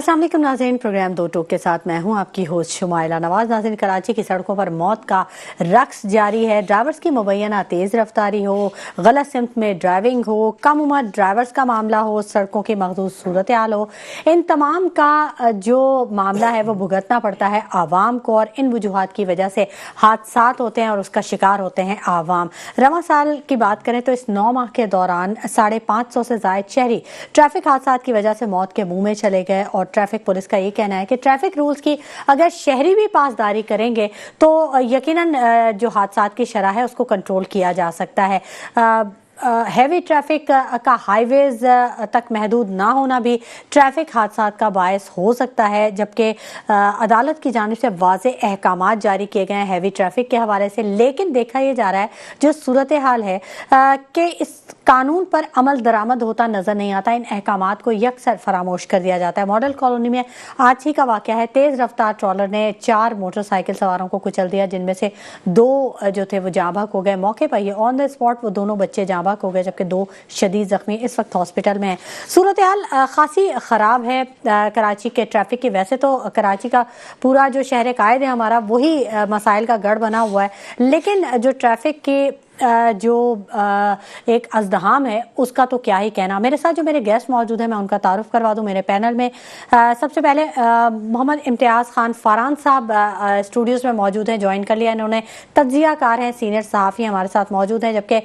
अस्सलाम वालेकुम नाज़रीन, प्रोग्राम दो टोक के साथ मैं हूं आपकी होस्ट शुमाइला नवाज। नाज़रीन, कराची की सड़कों पर मौत का रक्स जारी है। ड्राइवर्स की मुबैना तेज़ रफ्तारी हो, गलत सिमत में ड्राइविंग हो, कम उम्र ड्राइवर्स का मामला हो, सड़कों की मखसूस सूरत हाल हो, इन तमाम का जो मामला है वो भुगतना पड़ता है आवाम को, और इन वजूहात की वजह से हादसात होते हैं और उसका शिकार होते हैं आवाम। रवां साल की बात करें तो इस 9 माह के दौरान 550 से ज़ायद शहरी ट्रैफिक हादसात की वजह से मौत के मुंह में चले गए। और ट्रैफिक पुलिस का ये कहना है कि ट्रैफिक रूल्स की अगर शहरी भी पासदारी करेंगे तो यकीनन जो हादसात की शरह है उसको कंट्रोल किया जा सकता है। हैवी ट्रैफिक का हाईवेज तक महदूद ना होना भी ट्रैफिक हादसात का बायस हो सकता है, जबकि अदालत की जानिब से वाज़े अहकामात जारी किए गए हैं हैवी ट्रैफिक के हवाले से। लेकिन देखा यह जा रहा है जो सूरत हाल है कि इस कानून पर अमल दरामद होता नजर नहीं आता, इन अहकामात को यकसर फरामोश कर दिया जाता है। मॉडल कॉलोनी में आज ही का वाक़या है, तेज़ रफ्तार ट्रॉलर ने 4 मोटरसाइकिल सवारों को कुचल दिया, जिनमें से 2 जो थे वो जाँ बहक हो गए। मौके पर ही ऑन द स्पॉट वो दोनों बच्चे जाँ बहक हो गए, जबकि 2 शदीद जख्मी इस वक्त हॉस्पिटल में है। सूरत हाल खासी ख़राब है कराची के ट्रैफिक की। वैसे तो कराची का पूरा जो शहर कायद है हमारा वही मसाइल का गढ़ बना हुआ है, लेकिन जो ट्रैफिक की जो एक अज़दहाम है उसका तो क्या ही कहना। मेरे साथ जो मेरे गेस्ट मौजूद हैं मैं उनका तारुफ करवा दूं। मेरे पैनल में सबसे पहले मोहम्मद इम्तियाज़ खान फ़रान साहब स्टूडियोज़ में मौजूद हैं, ज्वाइन कर लिया इन्होंने। तज्ज़िया कार हैं, सीनियर सहाफ़ी हमारे साथ मौजूद हैं, जबकि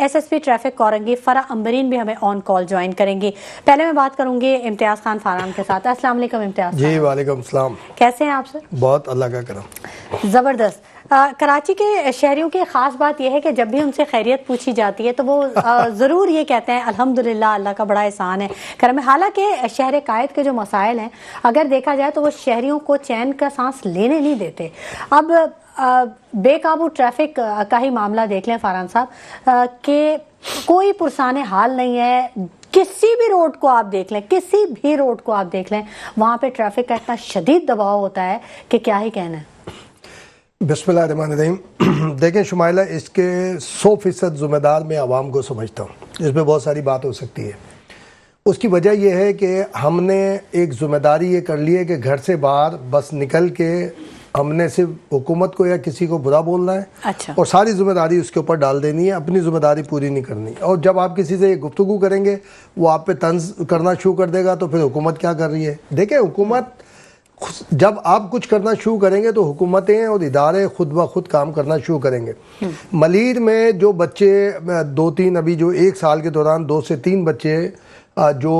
SSP ट्रैफिक कोरंगी फ़रा अम्बरीन भी हमें ऑन कॉल ज्वाइन करेंगी। पहले मैं बात करूँगी इम्तियाज़ खान फ़रान के साथ। अस्सलाम वालेकुम इम्तियाज़ जी। वालेकुम सलाम। कैसे हैं आप सर? बहुत अल्लाह का करम। ज़बरदस्त। कराची के शहरियों की ख़ास बात यह है कि जब भी उनसे खैरियत पूछी जाती है तो वो ज़रूर ये कहते हैं अल्हम्दुलिल्लाह, अल्लाह का बड़ा एहसान है करम है। हालांकि शहर कायद के जो मसाइल हैं अगर देखा जाए तो वो शहरियों को चैन का सांस लेने नहीं देते। अब बेकाबू ट्रैफिक का ही मामला देख लें फ़रान साहब, कि कोई पुरसाने हाल नहीं है। किसी भी रोड को आप देख लें, किसी भी रोड को आप देख लें, वहाँ पे ट्रैफिक का इतना शदीद दबाव होता है कि क्या ही कहना है। बिस्मिल्लाहिर्रहमानिर्रहीम। देखें शुमाइला, इसके 100% ज़िम्मेदार मैं आवाम को समझता हूँ। इसमें बहुत सारी बात हो सकती है। उसकी वजह यह है कि हमने एक ज़िम्मेदारी ये कर ली है कि घर से बाहर बस निकल के हमने सिर्फ हुकूमत को या किसी को बुरा बोलना है। अच्छा। और सारी ज़िम्मेदारी उसके ऊपर डाल देनी है, अपनी ज़िम्मेदारी पूरी नहीं करनी। और जब आप किसी से गुफ्तगू करेंगे वो आप पे तंज करना शुरू कर देगा, तो फिर हुकूमत क्या कर रही है। देखें, हुकूमत जब आप कुछ करना शुरू करेंगे तो हुकूमतें और इदारे खुद ब खुद काम करना शुरू करेंगे। मलीर में जो बच्चे 2-3 अभी जो 1 साल के दौरान 2 से 3 बच्चे जो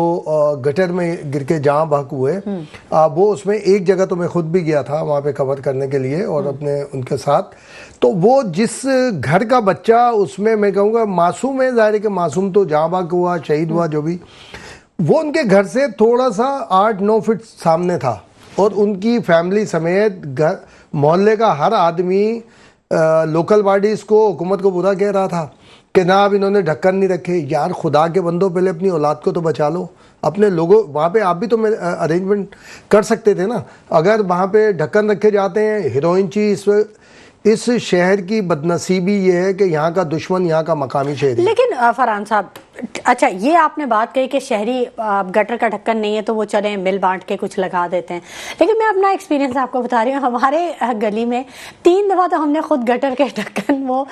गटर में गिर के जहाँ बहक हुए, वो उसमें एक जगह तो मैं खुद भी गया था वहाँ पे कवर करने के लिए और अपने उनके साथ। तो वो जिस घर का बच्चा उसमें मैं कहूँगा मासूम है, ज़ाहिर है कि मासूम तो जहाँ बहक हुआ, शहीद हुआ जो भी, वो उनके घर से थोड़ा सा 8-9 फीट सामने था और उनकी फैमिली समेत घर मोहल्ले का हर आदमी लोकल बॉडीज़ को, हुकूमत को बुरा कह रहा था कि ना अब इन्होंने ढक्कन नहीं रखे। यार खुदा के बंदो, पहले अपनी औलाद को तो बचा लो, अपने लोगों वहाँ पे आप भी तो अरेंजमेंट कर सकते थे ना। अगर वहाँ पे ढक्कन रखे जाते हैं, हीरोइन चीज, इस शहर की बदनसीबी ये है कि यहाँ का दुश्मन यहाँ का मकामी शहरी। लेकिन फ़रान साहब, अच्छा ये आपने बात कही कि शहरी गटर का ढक्कन नहीं है तो वो चले मिल बांट के कुछ लगा देते हैं, लेकिन मैं अपना एक्सपीरियंस आपको बता रही हूँ। हमारे गली में 3 दफ़ा तो हमने खुद गटर के ढक्कन वो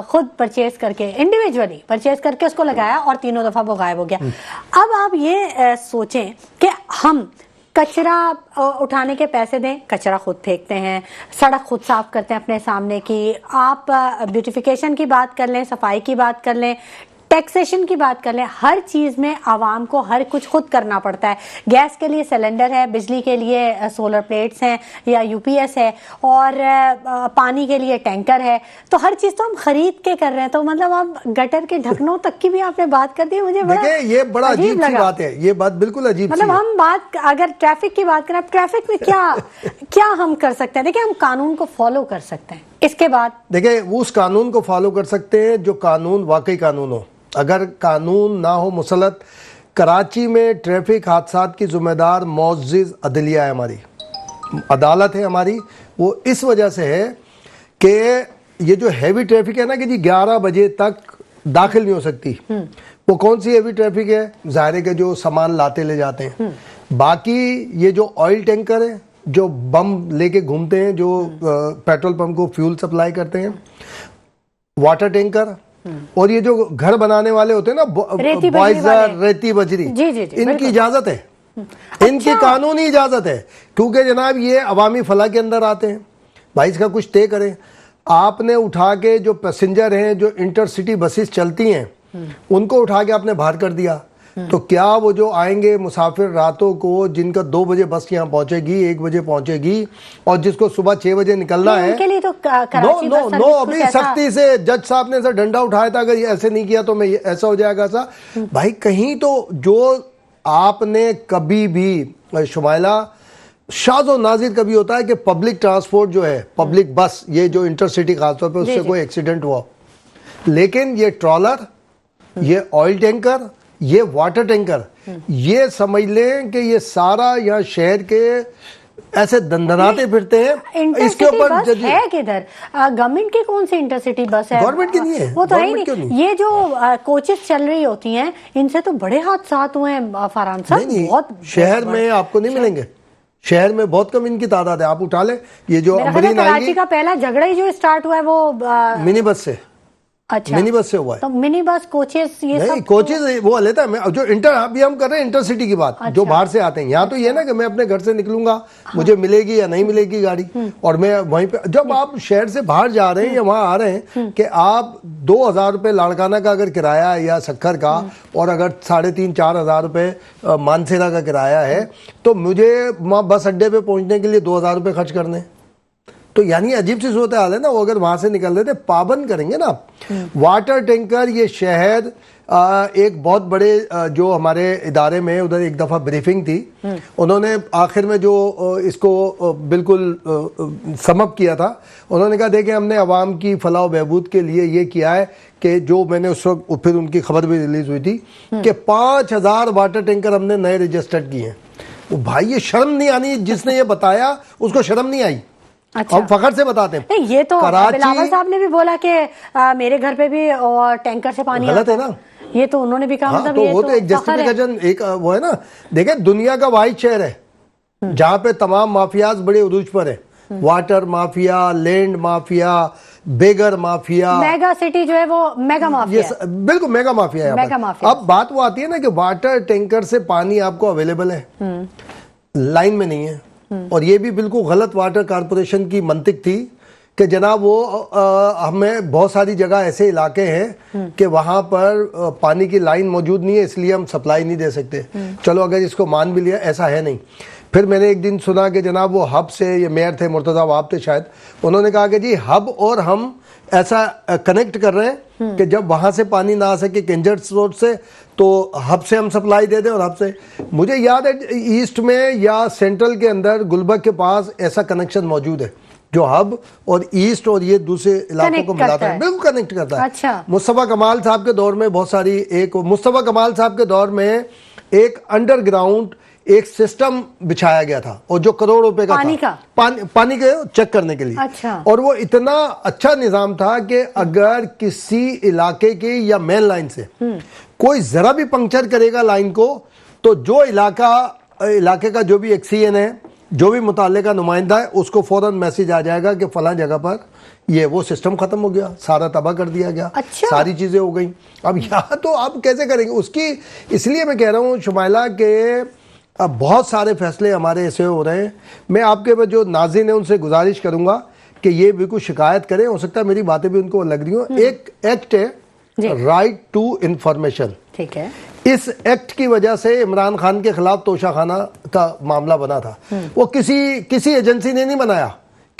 खुद परचेज करके, इंडिविजुअली परचेज करके उसको लगाया और 3 दफ़ा वो गायब हो गया। अब आप ये सोचें कि हम कचरा उठाने के पैसे दें, कचरा खुद फेंकते हैं, सड़क खुद साफ करते हैं अपने सामने की। आप ब्यूटिफिकेशन की बात कर लें, सफाई की बात कर लें, टैक्सेशन की बात कर लें, हर चीज़ में आवाम को हर कुछ खुद करना पड़ता है। गैस के लिए सिलेंडर है, बिजली के लिए सोलर प्लेट्स हैं या UPS है, और पानी के लिए टैंकर है। तो हर चीज़ तो हम खरीद के कर रहे हैं। तो मतलब आप गटर के ढक्कनों तक की भी आपने बात कर दी, मुझे बड़ा ये बड़ा अजीब सी बात है। ये बात बिल्कुल अजीब, मतलब हम बात अगर ट्रैफिक की बात करें, ट्रैफिक में क्या हम कर सकते हैं। देखिए, हम कानून को फॉलो कर सकते हैं। इसके बाद देखिए, उस कानून को फॉलो कर सकते हैं जो कानून वाकई कानून हो। अगर कानून ना हो मुसलत, कराची में ट्रैफिक हादसात की ज़िम्मेदार मुअज़्ज़िज़ अदलिया है, हमारी अदालत है हमारी। वो इस वजह से है कि ये जो हैवी ट्रैफिक है ना कि जी 11 बजे तक दाखिल नहीं हो सकती। वो कौन सी हैवी ट्रैफिक है? ज़ाहिर है कि जो सामान लाते ले जाते हैं। باقی یہ جو آئل ٹینکر ہیں جو بم لے کے گھومتے ہیں، جو پیٹرول پمپ کو فیول سپلائی کرتے ہیں، واٹر ٹینکر، اور یہ جو گھر بنانے والے ہوتے ہیں نا بوائزر، ریتی بجری، ان کی اجازت ہے، ان کی قانونی اجازت ہے، کیونکہ جناب یہ عوامی فلاح کے اندر آتے ہیں۔ بھائی اس کا کچھ طے کریں۔ آپ نے اٹھا کے جو پیسنجر ہیں، جو انٹر سٹی بسز چلتی ہیں، ان کو اٹھا کے آپ نے باہر کر دیا، تو کیا وہ جو آئیں گے مسافر راتوں کو، جن کا 2 بجے بس یہاں پہنچے گی، 1 بجے پہنچے گی، اور جس کو صبح 6 بجے نکلنا ہے، نو ابھی سختی سے جج صاحب نے ایسا ڈنڈا اٹھایا تھا، اگر یہ ایسے نہیں کیا تو میں ایسا ہو جائے گا ایسا۔ بھائی کہیں تو جو آپ نے کبھی بھی شمائلہ شاذ و نادر کبھی ہوتا ہے کہ پبلک ٹرانسپورٹ جو ہے، پبلک بس، یہ جو انٹر سٹی خاص طور پہ، اس سے کوئی ایکسیڈنٹ ہوا، لیکن یہ ٹرالر، یہ آئل ٹینکر، یہ واٹر ٹینکر، یہ سمجھ لیں کہ یہ سارا یہاں شہر کے ایسے دندناتے پھرتے ہیں۔ اس کے اوپر ہے کدھر گورنمنٹ کی کون سی انٹرسٹی بس ہے؟ گورنمنٹ کی نہیں ہے، وہ تو ہے نہیں۔ یہ جو کوچز چل رہی ہوتی ہیں، ان سے تو بڑے حادثات ہوئے ہیں فرحان صاحب۔ نہیں، شہر میں آپ کو نہیں ملیں گے، شہر میں بہت کم ان کی تعداد ہے۔ آپ اٹھا لیں یہ جو امبرین آئیں گی، کراچی کا پہلا جھگڑا ہی جو اسٹارٹ ہوا ہے وہ منی بس سے، اچھا منی بس سے ہوا ہے۔ تو منی بس، کوچز، یہ نہیں کوچز وہ لیتا ہے، جو ابھی ہم کر رہے ہیں انٹر سٹی کی بات، جو باہر سے آتے ہیں۔ یہاں تو یہ نا کہ میں اپنے گھر سے نکلوں گا، مجھے ملے گی یا نہیں ملے گی گاڑی، اور میں وہیں پہ، جب آپ شہر سے باہر جا رہے ہیں یا وہاں آ رہے ہیں، کہ آپ 2,000 روپے لاڑکانہ کا اگر کرایہ ہے یا سکھر کا، اور اگر 3,500-4,000 روپے مانسیرا کا کرایہ ہے، تو مجھے وہاں بس اڈے پہ پہنچنے کے لیے 2,000 روپے خرچ کرنے، تو یعنی عجیب سی صورتحال ہے نا۔ وہ اگر وہاں سے نکل رہے تھے، پابند کریں گے نا۔ واٹر ٹینکر، یہ شہر ایک بہت بڑے جو ہمارے ادارے میں ادھر ایک دفعہ بریفنگ تھی، انہوں نے آخر میں جو اس کو بالکل سم اپ کیا تھا، انہوں نے کہا دیکھیں ہم نے عوام کی فلاح و بہبود کے لیے یہ کیا ہے کہ جو میں نے اس وقت، پھر ان کی خبر بھی ریلیز ہوئی تھی کہ 5,000 واٹر ٹینکر ہم نے نئے رجسٹرڈ کیے ہیں۔ وہ بھائی یہ شرم نہیں آنی، جس نے یہ بتایا اس کو شرم نہیں آئی، ہم فخر سے بتاتے ہیں۔ یہ تو بلاول صاحب نے بھی بولا کہ میرے گھر پہ بھی ٹینکر سے پانی غلط ہے نا، یہ تو انہوں نے بھی کہا، مطلب یہ وہ تو ایک جسٹیفیکیشن، ایک وہ ہے نا۔ دیکھیں دنیا کا واحد شہر ہے جہاں پہ تمام مافیاز بڑے عروج پر ہیں، water mafia, land mafia, beggar mafia, mega city جو ہے وہ میگا مافیا ہے، بالکل میگا مافیا ہے۔ اب بات وہ آتی ہے نا کہ واٹر ٹینکر سے پانی آپ کو اویلیبل ہے، لائن میں نہیں ہے، اور یہ بھی بالکل غلط واٹر کارپوریشن کی منطق تھی کہ جناب وہ ہمیں بہت ساری جگہ ایسے علاقے ہیں کہ وہاں پر پانی کی لائن موجود نہیں ہے، اس لیے ہم سپلائی نہیں دے سکتے۔ چلو اگر اس کو مان بھی لیا، ایسا ہے نہیں۔ پھر میں نے ایک دن سنا کہ جناب وہ ہب سے، یہ میئر تھے مرتضیٰ وہاب تھے شاید، انہوں نے کہا کہ جی ہب اور ہم ایسا کنیکٹ کر رہے ہیں کہ جب وہاں سے پانی نہ آ سکے کنجرس روڈ سے، تو ہب سے ہم سپلائی دے دیں، اور ہب سے، مجھے یاد ہے ایسٹ میں یا سینٹرل کے اندر گلبرگ کے پاس ایسا کنیکشن موجود ہے جو ہب اور ایسٹ اور یہ دوسرے علاقوں کو ملاتا ہے، بالکل کنیکٹ کرتا ہے۔ مصطفیٰ کمال صاحب کے دور میں بہت ساری، ایک مصطفیٰ کمال صاحب کے دور میں ایک انڈر گراؤنڈ ایک سسٹم بچھایا گیا تھا، اور جو کروڑ روپے کا تھا پانی کے چیک کرنے کے لیے، اور وہ اتنا اچھا نظام تھا کہ اگر کسی علاقے کے یا مین لائن سے کوئی ذرا بھی پنکچر کرے گا لائن کو، تو جو علاقے کا جو بھی ایک سی این ہے، جو بھی متعلقہ نمائندہ ہے، اس کو فوراً میسج آ جائے گا کہ فلاں جگہ پر یہ وہ سسٹم ختم ہو گیا، سارا تباہ کر دیا گیا، ساری چیزیں ہو گئیں۔ اب یہاں تو آپ کیسے کریں گے اس کی؟ اس لیے میں کہہ رہا ہوں شمائلہ کہ اب بہت سارے فیصلے ہمارے ایسے ہو رہے ہیں۔ میں آپ کے جو ناظرین ہیں ان سے گزارش کروں گا کہ یہ بالکل شکایت کریں، ہو سکتا ہے میری باتیں بھی ان کو لگ رہی ہوں۔ ایک ایکٹ ہے رائٹ ٹو انفارمیشن، ٹھیک ہے، اس ایکٹ کی وجہ سے عمران خان کے خلاف توشہ خانہ کا معاملہ بنا تھا۔ وہ کسی ایجنسی نے نہیں بنایا،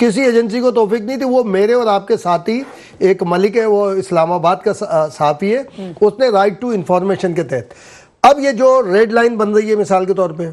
کسی ایجنسی کو توفیق نہیں تھی، وہ میرے اور آپ کے ساتھی ایک ملک ہے، وہ اسلام آباد کا صحافی ہے، اس نے رائٹ ٹو انفارمیشن کے تحت۔ اب یہ جو ریڈ لائن بن رہی ہے مثال کے طور پہ،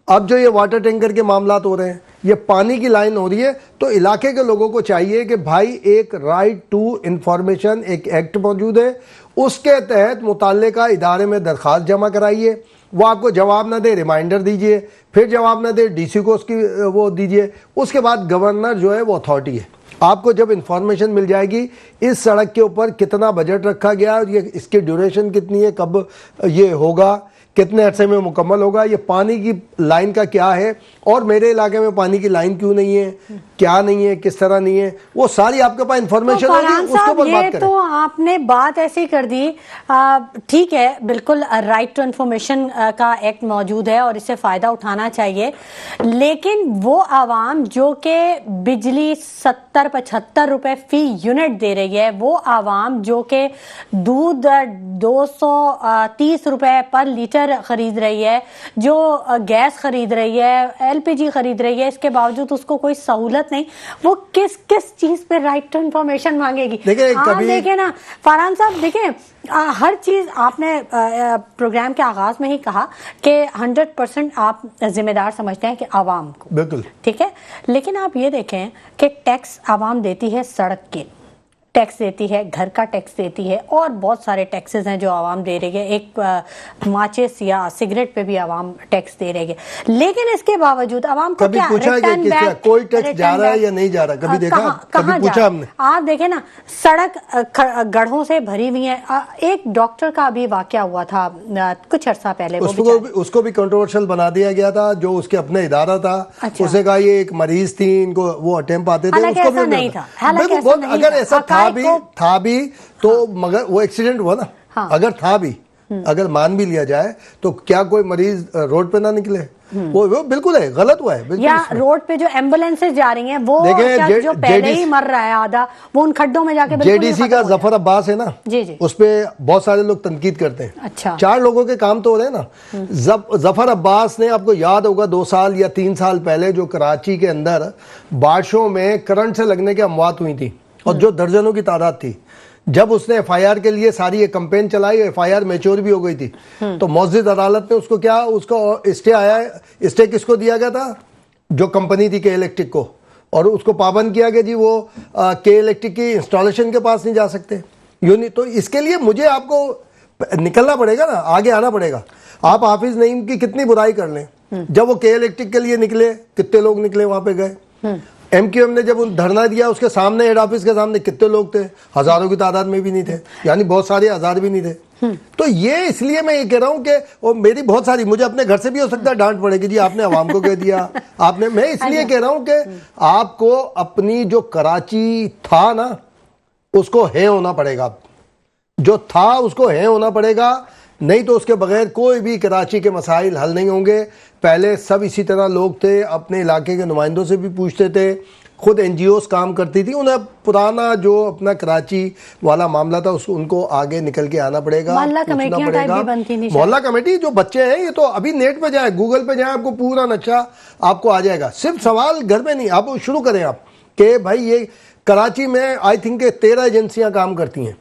اب جو یہ واٹر ٹینکر کے معاملات ہو رہے ہیں، یہ پانی کی لائن ہو رہی ہے، تو علاقے کے لوگوں کو چاہیے کہ بھائی ایک رائٹ ٹو انفارمیشن ایک ایکٹ موجود ہے، اس کے تحت متعلقہ ادارے میں درخواست جمع کرائیے، وہ آپ کو جواب نہ دے ریمائنڈر دیجئے، پھر جواب نہ دے ڈی سی کو اس کی وہ دیجئے، اس کے بعد گورنر جو ہے وہ اتھارٹی ہے۔ آپ کو جب انفارمیشن مل جائے گی اس سڑک کے اوپر کتنا بجٹ رکھا گیا ہے، اور یہ اس کی ڈیوریشن کتنی ہے، کب یہ ہوگا، कितने अरसे में मुकम्मल होगा, ये पानी की लाइन का क्या है, और मेरे इलाके में पानी की लाइन क्यों नहीं है, क्या नहीं है, किस तरह नहीं है, वो सारी आपके पास इंफॉर्मेशन तो होगी, फरहान उसके साहब, ऊपर बात ये करें। तो आपने बात ऐसी कर दी, ठीक है, बिल्कुल राइट टू इंफॉर्मेशन का एक्ट मौजूद है और इससे फ़ायदा उठाना चाहिए, लेकिन वो आवाम जो कि बिजली 70-75 रुपए फी यूनिट दे रही है, वो आवाम जो कि दूध 230 रुपए पर लीटर खरीद रही है, जो गैस खरीद रही है, एलपीजी खरीद रही है, इसके बावजूद उसको कोई सहूलत नहीं, वो किस किस चीज पे राइट टू इंफॉर्मेशन मांगेगी? देखिए, कभी देखे ना फरहान साहब, देखें हर चीज आपने प्रोग्राम के आगाज में ही कहा कि 100% आप जिम्मेदार समझते हैं कि आवाम को, बिल्कुल ठीक है, लेकिन आप ये देखें कि टैक्स आवाम देती है, सड़क के टैक्स देती है, घर का टैक्स देती है, और बहुत सारे टैक्सेस हैं जो आवाम दे रही है, एक माचिस या सिगरेट पे भी आवाम टैक्स दे रही है, लेकिन इसके बावजूद आवाम को कभी क्या पूछा है कि क्या कोई टैक्स जा रहा है या नहीं जा रहा, कभी देखा, कभी पूछा हमने? आप देखें ना, सड़क गड्ढों से भरी हुई है। एक डॉक्टर का अभी वाकया हुआ था कुछ अर्सा पहले, उसको भी कंट्रोवर्शियल बना दिया गया था, जो उसके अपने इदारा था, उसने कहा ये एक मरीज थी, इनको वो अटेम्प्ट आते थे, उसको भी नहीं था। अगर ऐसा था भी तो मगर वो एक्सीडेंट हुआ ना, अगर था भी, अगर मान भी लिया जाए तो क्या कोई मरीज रोड पे ना निकले? वो बिल्कुल है, गलत हुआ है बिल्कुल। या रोड पे जो एम्बुलेंसेस जा रही हैं, वो जो पहले ही मर रहा है आधा, वो उन खड्डों में जाके जेडीसी का जफर अब्बास है ना, जी, उस पे बहुत सारे लोग तनकीद करते हैं। अच्छा, 4 लोगों के काम तो हो रहे हैं ना। जफर अब्बास ने, आपको याद होगा 2 साल या 3 साल पहले जो कराची के अंदर बारिशों में करंट से लगने की अमवात हुई थी, और जो दर्जनों की तादाद थी, जब उसने एफआईआर के लिए सारी एक कैंपेन चलाई, एफआईआर मैच्योर भी हो गई थी, तो मौजूद अदालत में उसको क्या, उसको स्टे आया है। स्टे किसको दिया गया था? जो कंपनी थी के इलेक्ट्रिक को, और उसको पाबंद किया गया जी वो के इलेक्ट्रिक की इंस्टॉलेशन के पास नहीं जा सकते, यूनिट। तो इसके लिए मुझे आपको निकलना पड़ेगा ना, आगे आना पड़ेगा। आप हाफिज नईम की कितनी बुराई कर लें, जब वो के इलेक्ट्रिक के लिए निकले, कितने लोग निकले वहां पे गए। एमक्यूएम ने जब धरना दिया, उसके सामने, हेड ऑफिस के सामने कितने लोग थे? हजारों की तादाद में भी नहीं थे, यानी बहुत सारे हजार भी नहीं थे। तो ये इसलिए मैं ये कह रहा हूं कि वो मेरी बहुत सारी, मुझे अपने घर से भी हो सकता है डांट पड़ेगी, जी आपने आवाम को कह दिया, आपने। मैं इसलिए कह रहा हूं कि आपको अपनी जो कराची था ना, उसको है होना पड़ेगा, जो था उसको है होना पड़ेगा, नहीं तो उसके बगैर कोई भी कराची के मसाइल हल नहीं होंगे। पहले सब इसी तरह लोग थे, अपने इलाके के नुमाइंदों से भी पूछते थे, खुद एनजीओस काम करती थी, उन्हें पुराना जो अपना कराची वाला मामला था उसको, उनको आगे निकल के आना पड़ेगा, मोहल्ला कमेटियां टाइप भी बनती नहीं। मोहल्ला कमेटी जो बच्चे हैं, ये तो अभी नेट पे जाए, गूगल पे जाए, आपको पूरा नक्शा आपको आ जाएगा। सिर्फ सवाल घर में नहीं, आप शुरू करें आप कि भाई ये कराची में आई थिंक 13 एजेंसियां काम करती हैं,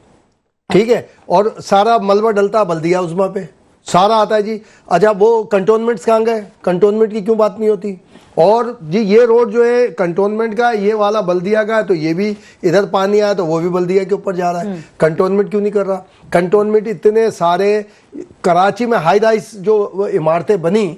ठीक है, और सारा मलबा डलता बल्दिया उज़्मा पे, सारा आता है जी। अच्छा, वो कंटोनमेंट्स कहाँ गए? कंटोनमेंट की क्यों बात नहीं होती? और जी ये रोड जो है कंटोनमेंट का, ये वाला बल्दिया का है, तो ये भी इधर पानी आया तो वो भी बल्दिया के ऊपर जा रहा है, कंटोनमेंट क्यों नहीं कर रहा? कंटोनमेंट इतने सारे कराची में हाई राइज जो इमारतें बनी,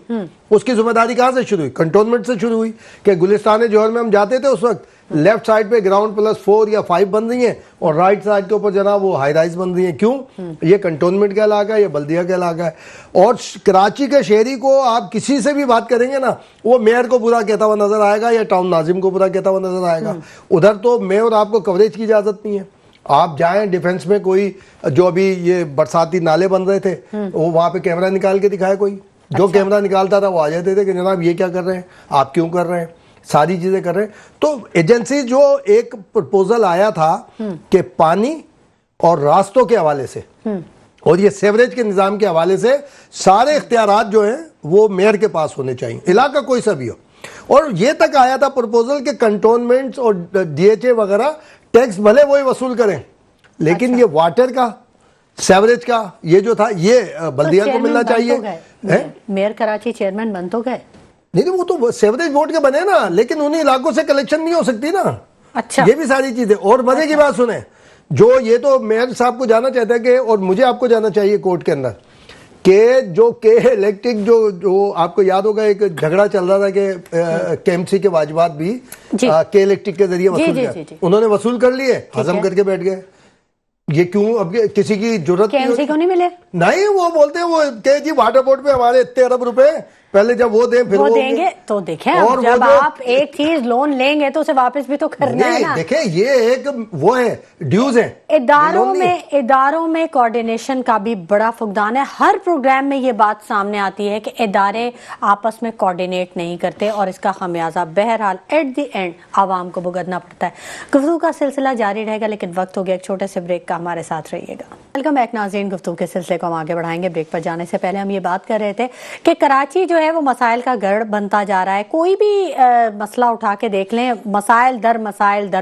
उसकी जिम्मेदारी कहाँ से शुरू हुई? कंटोनमेंट से शुरू हुई। कि गुलिस्तान जौहर में हम जाते थे उस वक्त, लेफ्ट साइड पे ग्राउंड +4 या 5 बन रही हैं, और राइट साइड के ऊपर जनाब वो हाई राइज बन रही हैं। क्यों? ये कंटोनमेंट का इलाका है, ये बल्दिया का इलाका है। और कराची के शहरी को आप किसी से भी बात करेंगे ना, वो मेयर को बुरा कहता हुआ नजर आएगा या टाउन नाजिम को बुरा कहता हुआ नजर आएगा। उधर तो मेयर आपको कवरेज की इजाजत नहीं है। आप जाएं डिफेंस में, कोई जो अभी ये बरसाती नाले बन रहे थे, वो वहां पे कैमरा निकाल के दिखाए कोई, जो कैमरा निकालता था वो आ जाते थे कि जनाब ये क्या कर रहे हैं, आप क्यों कर रहे हैं, सारी चीजें कर रहे हैं। तो एजेंसी जो एक प्रपोजल आया था कि पानी और रास्तों के हवाले से और ये सेवरेज के निजाम के हवाले से सारे इख्तियारात जो हैं वो मेयर के पास होने चाहिए, इलाका कोई सा भी हो। और ये तक आया था प्रपोजल के कंटोनमेंट्स और डीएचए वगैरह टैक्स भले वही वसूल करें, लेकिन ये वाटर का, सेवरेज का ये जो था ये बल्दिया को मिलना चाहिए। मेयर कराची चेयरमैन बन तो गए? नहीं, वो तो सेवरेज बोर्ड के बने ना, लेकिन उन्हीं इलाकों से कलेक्शन नहीं हो सकती ना। अच्छा, ये भी सारी चीजें। और मजे की बात सुने, जो ये तो मेयर साहब को जाना चाहता है कि, और मुझे आपको जाना चाहिए कोर्ट के अंदर, के जो के इलेक्ट्रिक जो आपको याद होगा एक झगड़ा चल रहा था कि केएमसी के वाजिबात भी के इलेक्ट्रिक के जरिए वसूल किया, उन्होंने वसूल कर लिए, हजम करके बैठ गए। یہ کیوں اب کسی کی ضرورت KMC کو نہیں ملے؟ نہیں، وہ بولتے ہیں وہ کہ جی واٹر بورڈ پہ ہمارے اتنے ارب روپے، پہلے جب وہ دیں پھر وہ دیں گے تو دیکھیں جب آپ ایک چیز لون لیں گے تو اسے واپس بھی تو کرنا ہے نا. دیکھیں یہ ایک وہ ہے ڈیوز ہیں. اداروں میں کوارڈینیشن کا بھی بڑا فقدان ہے. ہر پروگرام میں یہ بات سامنے آتی ہے کہ ادارے آپس میں کوارڈینیٹ نہیں کرتے اور اس کا خمیازہ بہرحال ایٹ دی اینڈ عوام کو بھگتنا پڑتا ہے. گفتگو کا سلسلہ جاری رہے گا لیکن وقت ہو گیا ایک چھوٹے سے بریک کا. ہمارے ساتھ رہیے گا. ویلکم بیک ناظرین. گفتگو کے سلسلے کو ہم آگے بڑھائیں گے. بریک پر جانے سے پہلے ہم یہ بات کر رہے تھے کہ کراچی جو ہے وہ مسائل کا گڑھ بنتا جا رہا ہے. کوئی بھی مسئلہ اٹھا کے دیکھ لیں، مسائل در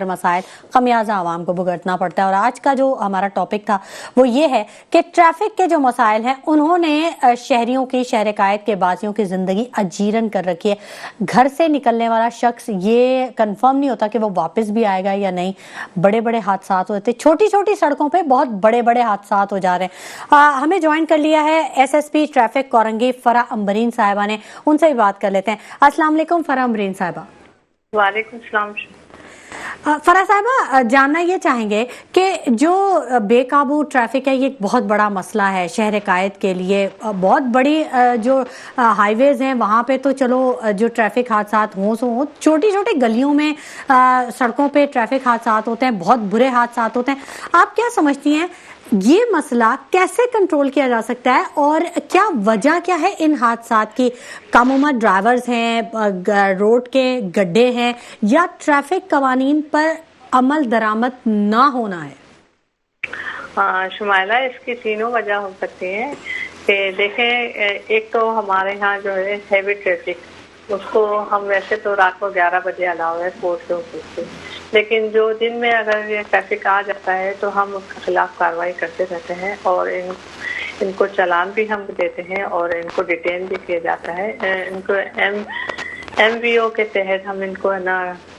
مسائل خمیازہ عوام کو بھگتنا پڑتا ہے. اور آج کا جو ہمارا ٹاپک تھا وہ یہ ہے کہ ٹریفک کے جو مسائل ہیں انہوں نے شہریوں کی، شہر قائد کے بازیوں کی زندگی اجیرن کر رکھی ہے. گھر سے نکلنے والا شخص یہ کنفرم نہیں ہوتا کہ وہ واپس بھی آئے گا یا نہیں. بڑے بڑے حادثات ہوتے، چھوٹی چھوٹی سڑکوں پہ بہت بڑے بڑے حادثات ہو جا رہے ہیں. ہمیں جوائن کر لیا ہے SSP ٹریفک کورنگی فرح امبرین صاحبہ نے. ان سے بھی بات کر لیتے ہیں. السلام علیکم فرح امبرین صاحبہ. وعلیکم السلام. فرح صاحبہ، جاننا یہ چاہیں گے کہ جو بے قابو ٹریفک ہے یہ ایک بہت بڑا مسئلہ ہے شہر قائد کے لیے. بہت بڑی جو ہائی ویز ہیں وہاں پہ تو چلو جو ٹریفک حادثات ہوں چھوٹی چھوٹی گلیوں میں سڑکوں پہ ٹریفک حادثات ہوتے ہیں، بہت برے حادثات ہوتے ہیں. آپ کیا سمجھتی ہیں یہ مسئلہ کیسے کنٹرول کیا جا سکتا ہے اور کیا وجہ کیا ہے ان حادثات کی؟ کم عمر ڈرائیورز ہیں، روڈ کے گڈھے ہیں، یا ٹریفک قوانین پر عمل درآمد نہ ہونا ہے؟ شمائلہ، اس کی تینوں وجہ ہو سکتی ہیں. کہ دیکھیں، ایک تو ہمارے ہاں جو ہے ہیوی ٹریفک، اس کو ہم ویسے تو رات کو 11 بجے الاؤ ہے کورٹ کے حقوق سے، لیکن جو دن میں اگر یہ ٹریفک آ جاتا ہے تو ہم اس کے خلاف کارروائی کرتے رہتے ہیں اور ان کو چلان بھی ہم دیتے ہیں اور ان کو ڈیٹین بھی کیا جاتا ہے. ان کو MVO کے تحت ہم ان کو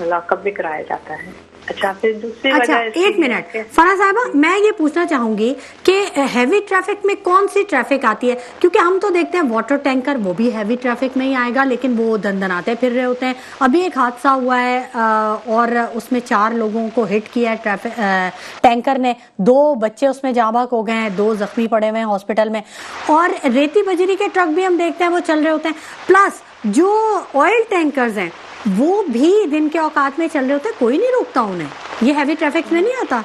لاک اپ بھی کرایا جاتا ہے. اچھا، پھر دوسری وجہ ایک منٹ فرح صاحبہ، میں یہ پوچھنا چاہوں گی کہ ہیوی ٹریفک میں کون سی ٹریفک آتی ہے؟ کیونکہ ہم تو دیکھتے ہیں واٹر ٹینکر، وہ بھی ہیوی ٹریفک میں ہی آئے گا لیکن وہ دندناتے پھر رہے ہوتے ہیں. ابھی ایک حادثہ ہوا ہے اور اس میں 4 لوگوں کو ہٹ کیا ہے ٹینکر نے. 2 بچے اس میں جاں بحق ہو گئے ہیں، 2 زخمی پڑے ہوئے ہیں ہاسپٹل میں. اور ریتی بجری کے ٹرک بھی ہم دیکھتے ہیں وہ چل رہے ہوتے ہیں. پلس جو آئل ٹینکرز ہیں وہ بھی دن کے اوقات میں چل رہے ہوتے ہیں، کوئی نہیں روکتا انہیں. یہ ہیوی ٹریفک میں نہیں آتا؟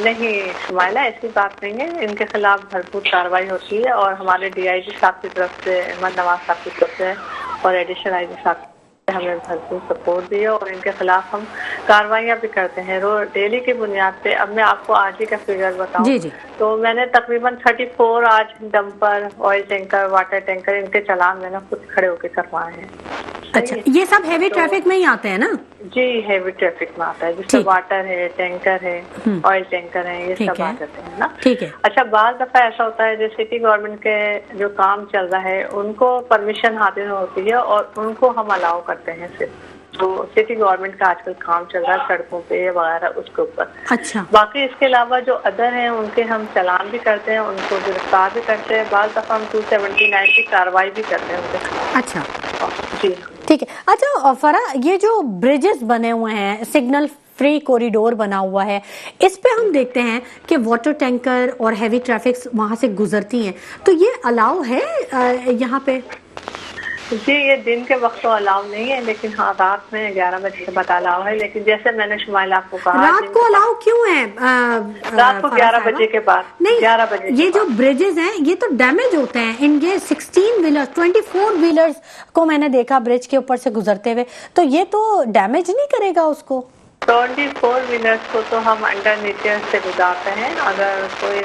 نہیں شمائلہ، ایسی بات نہیں ہے. ان کے خلاف بھرپور کارروائی ہوتی ہے اور ہمارے DIG صاحب کی طرف سے، احمد نواز صاحب کی طرف سے اور ایڈیشنل IG صاحب سے ہمیں بھرپور سپورٹ دی ہے اور ان کے خلاف ہم کاروائیاں بھی کرتے ہیں ڈیلی کی بنیاد پہ. اب میں آپ کو آج ہی کا فگر بتاؤں جی تو میں نے تقریباً 34 آج dumper, oil tanker, water tanker, ان کے چلان میں نے خود کھڑے ہو کے کروائے ہیں. اچھا، یہ سب ہیوی ٹریفک میں ہی آتے ہیں نا؟ جی، ہیوی ٹریفک میں آتا ہے، جس سے واٹر ہے، ٹینکر ہے، آئل ٹینکر ہے، یہ سب آ جاتے ہیں نا. ٹھیک ہے. اچھا، بعض دفعہ ایسا ہوتا ہے جو سٹی گورنمنٹ کے جو کام چل رہا ہے ان کو پرمیشن حاصل ہوتی ہے اور ان کو ہم الاؤ کرتے ہیں صرف جو سٹی گورنمنٹ کا آج کل کام چل رہا ہے سڑکوں پہ وغیرہ اس کے اوپر. اچھا. باقی اس کے علاوہ جو ادر ہیں ان کے ہم چلان بھی کرتے ہیں، ان کو گرفتار بھی کرتے ہیں. بعض دفعہ ہم 279 کی کارروائی بھی کرتے ہیں ان کے خلاف. اچھا جی ٹھیک ہے. اچھا فرح، یہ جو برجز بنے ہوئے ہیں، سگنل فری کوریڈور بنا ہوا ہے، اس پہ ہم دیکھتے ہیں کہ واٹر ٹینکر اور ہیوی ٹریفک وہاں سے گزرتی ہیں، تو یہ الاؤ ہے یہاں پہ؟ جی، یہ دن کے وقت تو الاؤ نہیں ہے لیکن ہاں رات میں 11 بجے کے بعد الاؤ ہے. لیکن جیسے میں نے شمائلہ آپ کو کہا، رات کو الاؤ کیوں ہے؟ رات کو 11 بجے کے بعد نہیں، 11 بجے یہ جو بریجز ہیں یہ تو ڈیمیج ہوتے ہیں. ان کے 16 ویلر 24 ویلرز کو میں نے دیکھا برج کے اوپر سے گزرتے ہوئے، تو یہ تو ڈیمیج نہیں کرے گا اس کو؟ 24 ویلرز کو تو ہم انڈر نیچر سے گزارتے ہیں. اگر کوئی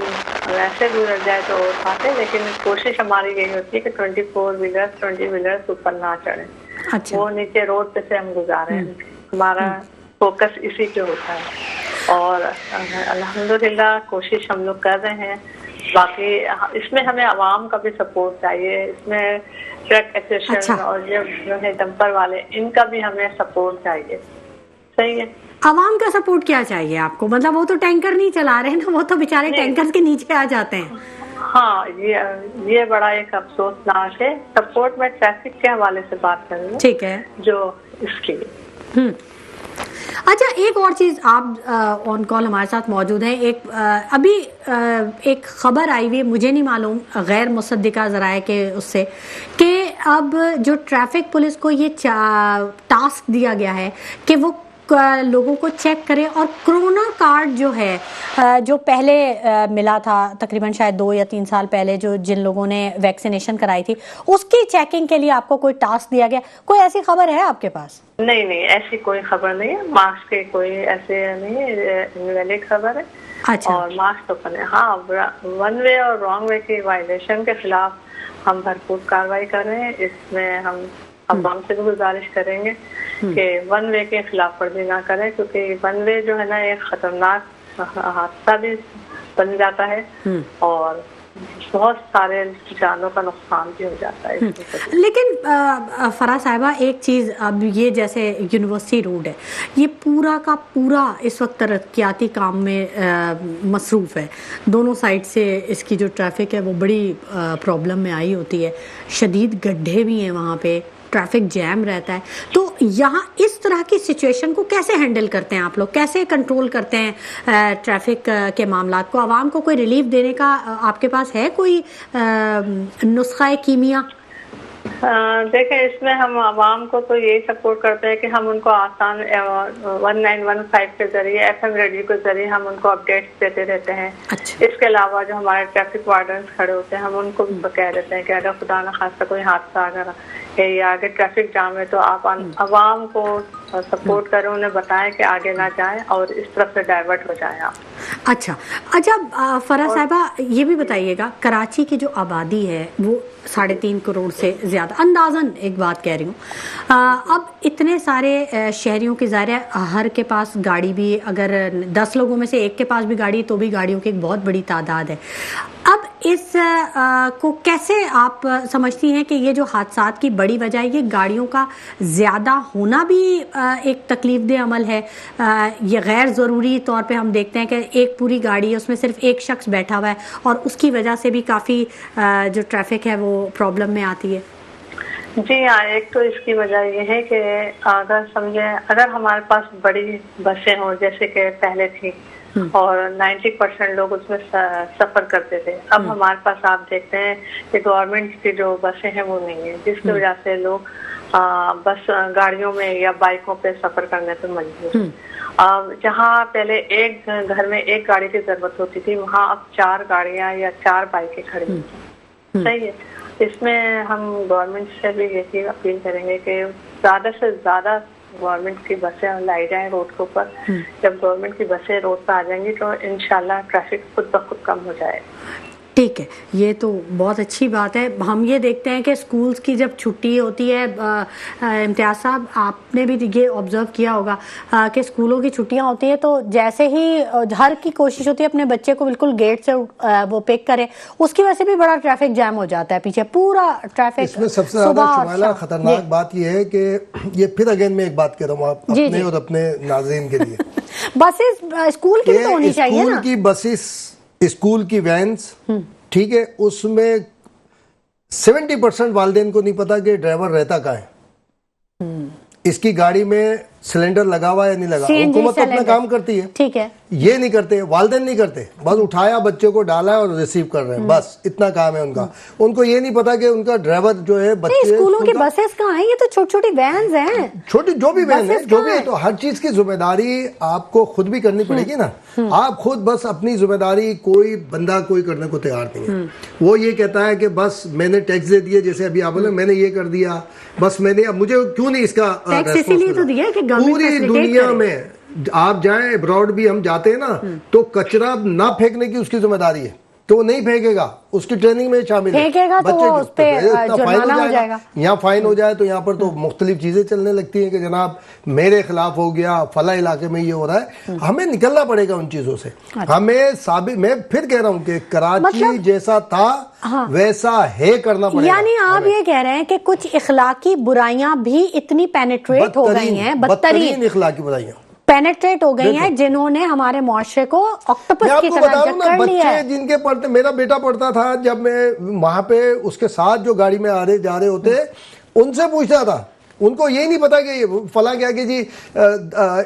ویسے گزر جائے تو اٹھاتے، لیکن کوشش ہماری یہی ہوتی ہے کہ 24 ویلرز 20 ویلرز اوپر نہ چڑھیں. اچھا. وہ نیچے روڈ پہ سے ہم گزارے ہیں. ہمارا فوکس اسی پہ ہوتا ہے اور الحمدللہ کوشش ہم لوگ کر رہے ہیں. باقی اس میں ہمیں عوام کا بھی سپورٹ چاہیے. اس میں ٹرک ایسوسیشن اور جو ہے ڈمپر والے، ان کا بھی ہمیں سپورٹ چاہیے. صحیح ہے. عوام کا سپورٹ کیا چاہیے آپ کو؟ مطلب وہ تو ٹینکر نہیں چلا رہے نا، وہ تو بیچارے ٹینکر کے نیچے آ جاتے ہیں. ہاں، یہ بڑا ایک افسوسناک ہے. سپورٹ میں ٹریفک کے حوالے سے بات کر رہی ہوں. ٹھیک ہے. جو اس کے لیے اچھا ایک اور چیز، آپ آن کال ہمارے ساتھ موجود ہیں، ابھی ایک خبر آئی ہوئی، مجھے نہیں معلوم، غیر مصدقہ ذرائع کے اس سے، کہ اب جو ٹریفک پولیس کو یہ ٹاسک دیا گیا ہے کہ وہ لوگوں کو چیک کرے، اور کرونا کارڈ جو ہے جو پہلے ملا تھا تقریباً شاید 2 یا 3 سال پہلے، جو جن لوگوں نے ویکسینیشن کرائی تھی، اس کی چیکنگ کے لیے آپ کو کوئی ٹاسک دیا گیا، کوئی ایسی خبر ہے آپ کے پاس؟ نہیں ایسی کوئی خبر نہیں ہے، ماسک کے کوئی ایسے نہیں ہے، انویلڈ خبر ہے۔ اچھا، اور ماسک تو پہنے، ہاں ون وے اور رانگ وے کی وائلیشن کے خلاف ہم بھرپور کارروائی کر رہے ہیں۔ اس میں ہم عوام سے بھی گزارش کریں گے کہ ون وے کے خلاف ورزی نہ کریں، کیونکہ ون وے جو ہے نا ایک خطرناک حادثہ بھی بن جاتا ہے اور بہت سارے جانوں کا نقصان بھی ہو جاتا ہے۔ لیکن فرح صاحبہ ایک چیز، اب یہ جیسے یونیورسٹی روڈ ہے، یہ پورا کا پورا اس وقت ترقیاتی کام میں مصروف ہے، دونوں سائڈ سے اس کی جو ٹریفک ہے وہ بڑی پرابلم میں آئی ہوتی ہے، شدید گڈھے بھی ہیں وہاں پہ، ٹریفک جیم رہتا ہے، تو یہاں اس طرح کی سچویشن کو کیسے ہینڈل کرتے ہیں آپ لوگ، کیسے کنٹرول کرتے ہیں ٹریفک کے معاملات کو؟ عوام کو کوئی ریلیف دینے کا آپ کے پاس ہے کوئی نسخہ کیمیا؟ دیکھیں، اس میں ہم عوام کو تو یہی سپورٹ کرتے ہیں کہ ہم ان کو آسان 1915 کے ذریعے، FM ریڈیو کے ذریعے ہم ان کو اپڈیٹس دیتے رہتے ہیں۔ اس کے علاوہ جو ہمارے ٹریفک وارڈنس کھڑے ہوتے ہیں، ہم ان کو بھی کہہ دیتے ہیں کہ اگر خدا نخواستہ کوئی حادثہ اگر یا آگے ٹریفک جام ہے تو آپ عوام کو سپورٹ کریں، انہیں بتائیں کہ آگے نہ جائیں اور اس طرف سے ڈائیورٹ ہو جائیں آپ۔ اچھا فرح صاحبہ یہ بھی بتائیے گا، کراچی کی جو آبادی ہے وہ 3.5 کروڑ سے زیادہ، اندازاً ایک بات کہہ رہی ہوں، اب اتنے سارے شہریوں کی، ظاہر ہے ہر کے پاس گاڑی بھی، اگر 10 لوگوں میں سے ایک کے پاس بھی گاڑی تو بھی گاڑیوں کی ایک بہت بڑی تعداد ہے۔ اب اس کو کیسے آپ سمجھتی ہیں کہ یہ جو حادثات کی بڑی وجہ ہے، یہ گاڑیوں کا زیادہ ہونا بھی ایک تکلیف دہ عمل ہے، یہ غیر ضروری طور پہ ہم دیکھتے ہیں کہ ایک پوری گاڑی ہے، اس میں صرف ایک شخص بیٹھا ہوا ہے اور اس کی وجہ سے بھی کافی جو ٹریفک ہے وہ پرابلم میں آتی ہے؟ جی ہاں، ایک تو اس کی وجہ یہ ہے کہ اگر ہمارے پاس بڑی بسیں ہوں جیسے کہ پہلے تھی اور 90% لوگ اس میں سفر کرتے تھے، اب ہمارے پاس آپ دیکھتے ہیں کہ گورنمنٹ کی جو بسیں ہیں وہ نہیں ہیں، جس کی وجہ سے لوگ بس گاڑیوں میں یا بائکوں پہ سفر کرنے پہ مجبور ہیں۔ جہاں پہلے ایک گھر میں ایک گاڑی کی ضرورت ہوتی تھی، وہاں اب 4 گاڑیاں یا 4 بائکیں کھڑی ہیں۔ صحیح ہے، اس میں ہم گورنمنٹ سے بھی یہی اپیل کریں گے کہ زیادہ سے زیادہ گورنمنٹ کی بسیں لائی جائیں روڈ کے اوپر۔ جب گورنمنٹ کی بسیں روڈ پہ آ جائیں گی تو انشاءاللہ ٹریفک خود بخود کم ہو جائے گا۔ ٹھیک ہے، یہ تو بہت اچھی بات ہے۔ ہم یہ دیکھتے ہیں کہ اسکولز کی جب چھٹی ہوتی ہے، امتیاز صاحب آپ نے بھی یہ آبزرو کیا ہوگا کہ اسکولوں کی چھٹیاں ہوتی ہیں تو جیسے ہی ہر کی کوشش ہوتی ہے اپنے بچے کو بالکل گیٹ سے وہ پک کرے، اس کی وجہ سے بھی بڑا ٹریفک جام ہو جاتا ہے، پیچھے پورا ٹریفک۔ اس میں سب سے زیادہ شمائلہ خطرناک بات یہ ہے کہ یہ پھر اگین میں ایک بات کہہ رہا ہوں آپ اپنے اور اپنے ناظرین کے لیے، بسیں اسکول کی تو ہونی چاہیے نا، اسکول کی بسیں، اسکول کی وینز، ٹھیک ہے، اس میں 70% والدین کو نہیں پتا کہ ڈرائیور رہتا کہاں ہے، اس کی گاڑی میں سلنڈر لگا ہوا ہے یا نہیں لگا۔ حکومت تو اپنا کام کرتی ہے، ٹھیک ہے، یہ نہیں کرتے، والدین نہیں کرتے، بس اٹھایا بچے کو ڈالا ہے اور ریسیو کر رہے ہیں، بس اتنا کام ہے ان کا۔ ان کو یہ نہیں پتا کہ ان کا ڈرائیور جو ہے بچے، اسکولوں کی بسیں کہاں ہیں، یہ تو چھوٹی چھوٹی وینز ہیں، چھوٹی جو بھی وین ہے، جو بھی ہے، تو ہر چیز کی ذمہ داری آپ کو خود بھی کرنی پڑے گی نا۔ آپ خود بس اپنی ذمہ داری، کوئی بندہ کوئی کرنے کو تیار نہیں ہے، وہ یہ کہتا ہے کہ بس میں نے ٹیکس دے دیا، جیسے ابھی آپ بولے میں نے یہ کر دیا، بس میں نے، اب مجھے کیوں نہیں اس کا پوری دنیا میں آپ جائیں، ابراڈ بھی ہم جاتے ہیں نا تو کچرا نہ پھینکنے کی اس کی ذمہ داری ہے، تو وہ نہیں پھینکے گا، اس کی ٹریننگ میں شامل ہے، یہاں فائن ہو جائے تو یہاں پر تو مختلف چیزیں چلنے لگتی ہیں کہ جناب میرے خلاف ہو گیا، فلاں علاقے میں یہ ہو رہا ہے۔ ہمیں نکلنا پڑے گا ان چیزوں سے، ہمیں ثابت، میں پھر کہہ رہا ہوں کہ کراچی جیسا تھا ویسا ہے کرنا پڑے گا۔ یعنی آپ یہ کہہ رہے ہیں کہ کچھ اخلاقی برائیاں بھی اتنی پینیٹریٹ ہو گئی ہیں، بدترین اخلاقی برائیاں پینیٹریٹ ہو گئی ہیں، جنہوں نے ہمارے معاشرے کو آکٹوپس کی طرح جکڑ لیا ہے۔ بچے جن کے پڑھتے، میرا بیٹا پڑھتا تھا، جب میں وہاں پہ اس کے ساتھ جو گاڑی میں آ رہے جا رہے ہوتے ان سے پوچھتا تھا उनको यही नहीं पता कि फला क्या कि जी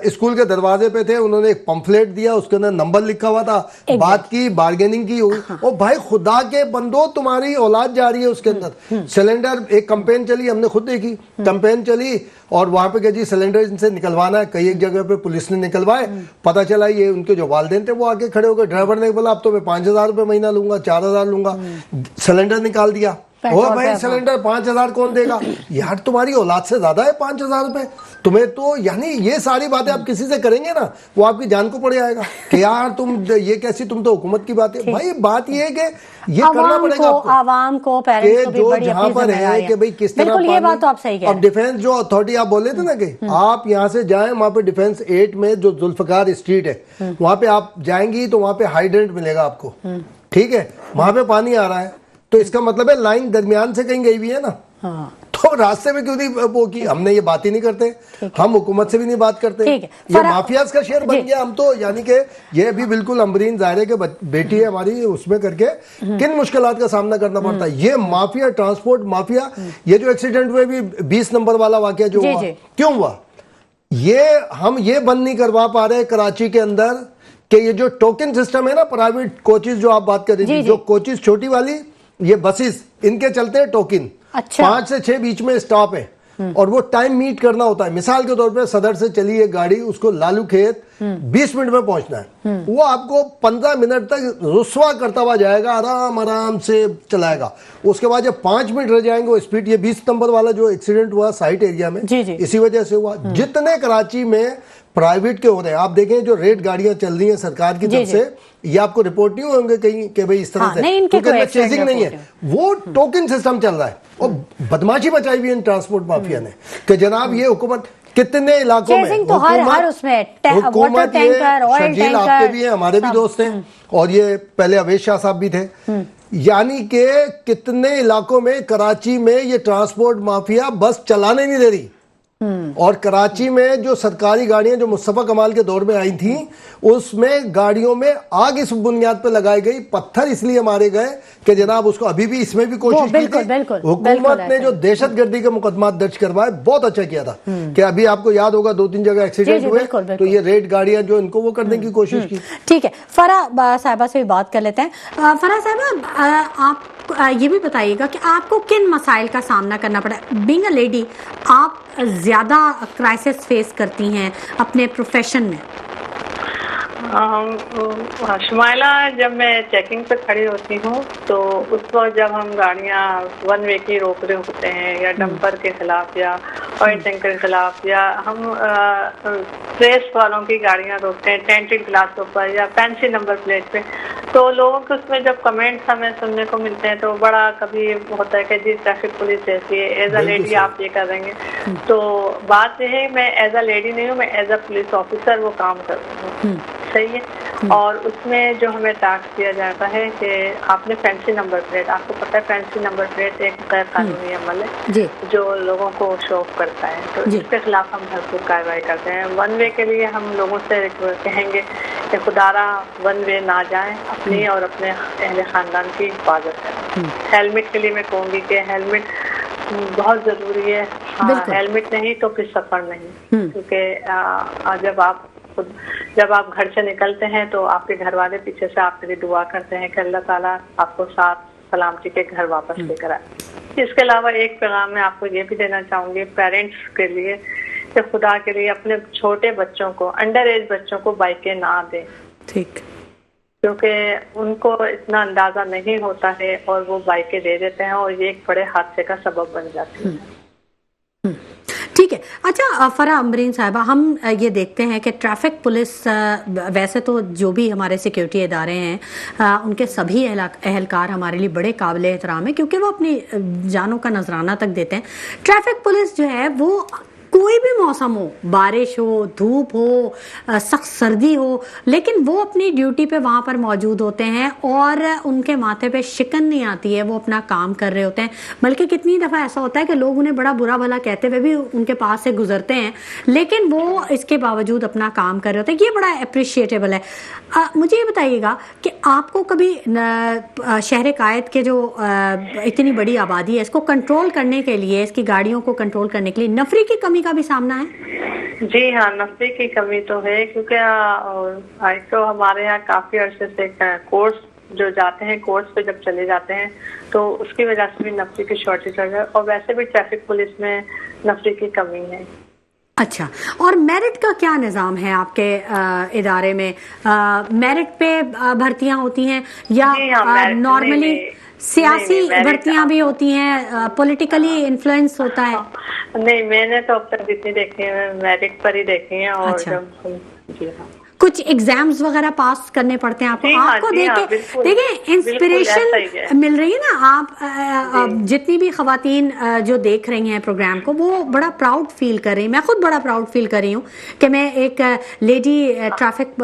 स्कूल के दरवाजे पे थे, उन्होंने एक पंफलेट दिया, उसके अंदर नंबर लिखा हुआ था, बात की, बार्गेनिंग की, और भाई खुदा के बंदो तुम्हारी औलाद जा रही है उसके अंदर। सिलेंडर, एक कैंपेन चली, हमने खुद देखी कैंपेन चली, और वहां पे जी सिलेंडर इनसे निकलवाना है, कई एक जगह पे पुलिस ने निकलवाए, पता चला ये उनके जो वालिदैन थे वो आके खड़े हो गए, ड्राइवर ने बोला अब तो मैं 5,000 रुपये महीना लूंगा, 4,000 लूंगा, सिलेंडर निकाल दिया। ओ भाई सिलेंडर 5,000 कौन देगा यार, तुम्हारी औलाद से ज्यादा है 5,000 रुपए तुम्हें, तो यानी ये सारी बातें आप किसी से करेंगे ना, वो आपकी जान को पड़े आएगा कि यार तुम ये कैसी, तुम तो हुकूमत की बात है। भाई बात ये है कि ये करना पड़ेगा आपको, आवाम को, पेरेंट्स को भी बड़ी जहाँ पर है कि भाई किस तरह ये बात तो आप सही कह रहे हैं। अब डिफेंस जो अथॉरिटी आप बोल रहे थे ना कि आप यहाँ से जाएं, वहाँ पे डिफेंस 8 में जो जुल्फकार स्ट्रीट है वहाँ पे आप जाएंगी तो वहाँ पे हाइड्रेंट मिलेगा आपको, ठीक है, वहाँ पे पानी आ रहा है, तो इसका मतलब है लाइन दरमियान से कहीं गई हुई है ना। हाँ। तो रास्ते में क्यों नहीं वो की, हमने ये बात ही नहीं करते, हम हुकूमत से भी नहीं बात करते, ये माफियाज का शेयर बन गया हम तो, यानी कि ये भी बिल्कुल अमरीन ज़ाहिर के बेटी है हमारी, उसमें करके किन मुश्किलात का सामना करना पड़ता है। ये माफिया, ट्रांसपोर्ट माफिया, ये जो एक्सीडेंट हुए भी 20 नंबर वाला वाकया जो हुआ, क्यों हुआ, ये हम ये बंद नहीं करवा पा रहे कराची के अंदर कि ये जो टोकन सिस्टम है ना, प्राइवेट कोचेज जो आप बात कर रही थी, जो कोचेज छोटी वाली ये बसेस, इनके चलते हैं टोकन, 5 से 6 बीच में स्टॉप है, और वो टाइम मीट करना होता है। मिसाल के तौर पे सदर से चली एक गाड़ी, उसको लालू खेत 20 मिनट में पहुंचना है, वो आपको 15 मिनट तक रुस्वा करता हुआ जाएगा, आराम आराम से चलाएगा, उसके बाद जब 5 मिनट रह जाएंगे वो स्पीड, ये 20 नंबर वाला जो एक्सीडेंट हुआ साइट एरिया में इसी वजह से हुआ। जितने कराची में प्राइवेट के हो रहे हैं, आप देखें जो रेट गाड़ियां चल रही हैं सरकार की तरफ से, ये आपको रिपोर्ट नहीं होंगे कहीं कि भाई इस तरह से, क्योंकि चेजिंग नहीं है, वो टोकन सिस्टम चल रहा है, और बदमाशी मचाई हुई है ट्रांसपोर्ट माफिया ने कि जनाब ये हुकूमत कितने इलाकों में, तो हर उसमें हुकूमत ये शर्जील आपके भी हैं, हमारे भी दोस्त हैं, और ये पहले अवैध शाह साहब भी थे, यानी कि कितने इलाकों में कराची में ये ट्रांसपोर्ट माफिया बस चलाने नहीं दे रही। और कराची में जो सरकारी गाड़ियां जो मुस्तफा कमाल के दौर में आई थी, उसमें गाड़ियों में आग इस बुनियाद पर लगाई गई, पत्थर इसलिए मारे गए कि जनाब उसको अभी भी इसमें भी कोशिश की थी। हुकूमत ने जो दहशतगर्दी के मुकदमा दर्ज करवाए बहुत अच्छा किया था कि अभी आपको याद होगा 2-3 जगह एक्सीडेंट हुए, तो ये रेड गाड़ियां जो इनको वो करने की कोशिश की। ठीक है, फराह साहिबा से भी बात कर लेते हैं। फराह साहिबा, आप ये भी बताइएगा कि आपको किन मसाइल का सामना करना पड़ा। बीइंग अ लेडी, आप ज्यादा क्राइसिस फेस करती हैं अपने प्रोफेशन में? शुमाइला, जब मैं चेकिंग पे खड़ी होती हूँ तो उस वक्त जब हम गाड़ियाँ वन वे की रोक रहे होते हैं, या डंपर के खिलाफ, या ऑयल टैंकर के खिलाफ, या हम प्रेस वालों की गाड़ियाँ रोकते हैं टेंटेड ग्लास के ऊपर या फैंसी नंबर प्लेट पे, तो लोगों के उसमें जब कमेंट्स हमें सुनने को मिलते हैं तो बड़ा कभी होता है कि जी ट्रैफिक पुलिस ऐसी है, एज अ लेडी आप ये कर देंगे। तो बात यह है, मैं एज अ लेडी नहीं हूँ, मैं एज अ पुलिस ऑफिसर वो काम कर रही हूँ, सही है। और उसमें जो हमें टास्क दिया जाता है कि आपने फैंसी नंबर प्लेट, आपको पता है फैंसी नंबर प्लेट एक गैर कानूनी अमल है जो लोगों को शो ऑफ करता है, तो इसके खिलाफ हम भरपूर कार्रवाई करते हैं। वन वे के लिए हम लोगों से कहेंगे कि खुदारा वन वे ना जाएं, अपनी और अपने अहले खानदान की हिफाजत करें। हेलमेट के लिए मैं कहूँगी कि हेलमेट बहुत ज़रूरी है। हेलमेट नहीं तो फिर सफ़र नहीं, क्योंकि जब आप घर से निकलते हैं तो आपके घर वाले पीछे से आपके लिए दुआ करते हैं कि अल्लाह ताला आपको साथ सलामती के घर वापस लेकर आए। इसके अलावा एक पैगाम मैं आपको ये भी देना चाहूँगी पेरेंट्स के लिए कि खुदा के लिए अपने छोटे बच्चों को, अंडर एज बच्चों को बाइकें ना दें, ठीक, क्योंकि उनको इतना अंदाज़ा नहीं होता है और वो बाइकें दे देते हैं और ये एक बड़े हादसे का सबब बन जाती है। ठीक है। अच्छा फराह अमरीन साहिबा, हम ये देखते हैं कि ट्रैफिक पुलिस, वैसे तो जो भी हमारे सिक्योरिटी इदारे हैं उनके सभी एहलकार हमारे लिए बड़े काबिल एहतराम है, क्योंकि वो अपनी जानों का नजराना तक देते हैं। ट्रैफिक पुलिस जो है वो कोई कोई भी मौसम हो, बारिश हो, धूप हो, सख्त सर्दी हो, लेकिन वो अपनी ड्यूटी पे वहाँ पर मौजूद होते हैं और उनके माथे पे शिकन नहीं आती है, वो अपना काम कर रहे होते हैं। बल्कि कितनी दफ़ा ऐसा होता है कि लोग उन्हें बड़ा बुरा भला कहते हुए भी उनके पास से गुजरते हैं, लेकिन वो इसके बावजूद अपना काम कर रहे होते हैं। ये बड़ा अप्रिशिएटेबल है। मुझे ये बताइएगा कि आपको कभी शहर कायद के जो इतनी बड़ी आबादी है, इसको कंट्रोल करने के लिए, इसकी गाड़ियों को कंट्रोल करने के लिए नफरी की कमी का भी सामना है? जी हाँ, नफरी की कमी तो है, क्योंकि एक तो हमारे यहाँ काफी अरसे से कोर्स जो जाते हैं, कोर्स पे जब चले जाते हैं तो उसकी वजह से भी नफरी की शॉर्टेज है, और वैसे भी ट्रैफिक पुलिस में नफरी की कमी है। अच्छा, और मेरिट का क्या निज़ाम है आपके इदारे में? मेरिट पे भर्तियां होती हैं या नॉर्मली सियासी भर्तियां भी होती हैं, पॉलिटिकली इन्फ्लुएंस होता है? नहीं, मैंने तो अब तक जितनी देखी है मेरिट पर ही देखी है। और अच्छा। जी हाँ, कुछ एग्जाम्स वगैरह पास करने पड़ते हैं आपको? आपको देखिए इंस्पिरेशन मिल रही है ना। आप जितनी भी खवातीन जो देख रही हैं प्रोग्राम को, वो बड़ा प्राउड फील कर रही हैं। मैं खुद बड़ा प्राउड फील कर रही हूँ कि मैं एक लेडी ट्रैफिक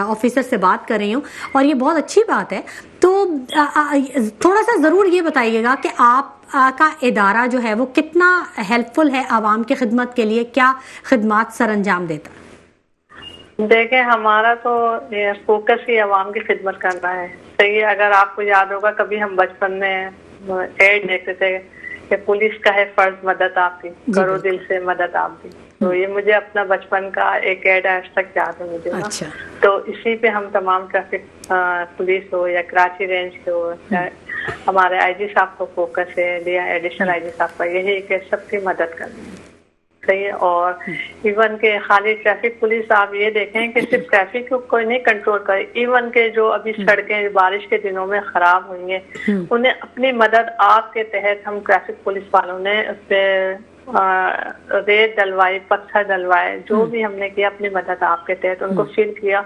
ऑफिसर से बात कर रही हूँ, और ये बहुत अच्छी बात है। तो थोड़ा सा ज़रूर ये बताइएगा कि आप का इदारा जो है वो कितना हेल्पफुल है आवाम की खिदमत के लिए, क्या खिदमत सर अंजाम देता है? देखें, हमारा तो ये फोकस ही आवाम की खिदमत करना है। सही है। अगर आपको याद होगा, कभी हम बचपन में एड देखते थे कि पुलिस का है फर्ज मदद आपकी, करो दिल से मदद आपकी। तो ये मुझे अपना बचपन का एक एड आज तक याद है मुझे। अच्छा। तो इसी पे हम तमाम ट्रैफिक पुलिस हो या कराची रेंज के हो, हमारे आईजी साहब को फोकस है या एडिशनल आईजी साहब का, यही कि सबकी मदद करनी है। सही है। और इवन के खाली ट्रैफिक पुलिस आप ये देखें कि सिर्फ ट्रैफिक को कोई नहीं कंट्रोल करे, इवन के जो अभी सड़कें बारिश के दिनों में खराब हुई हैं, उन्हें अपनी मदद आपके तहत हम ट्रैफिक पुलिस वालों ने उस पर रेत डलवाई, पत्थर डलवाए, जो भी हमने किया अपनी मदद आपके तहत उनको फील किया,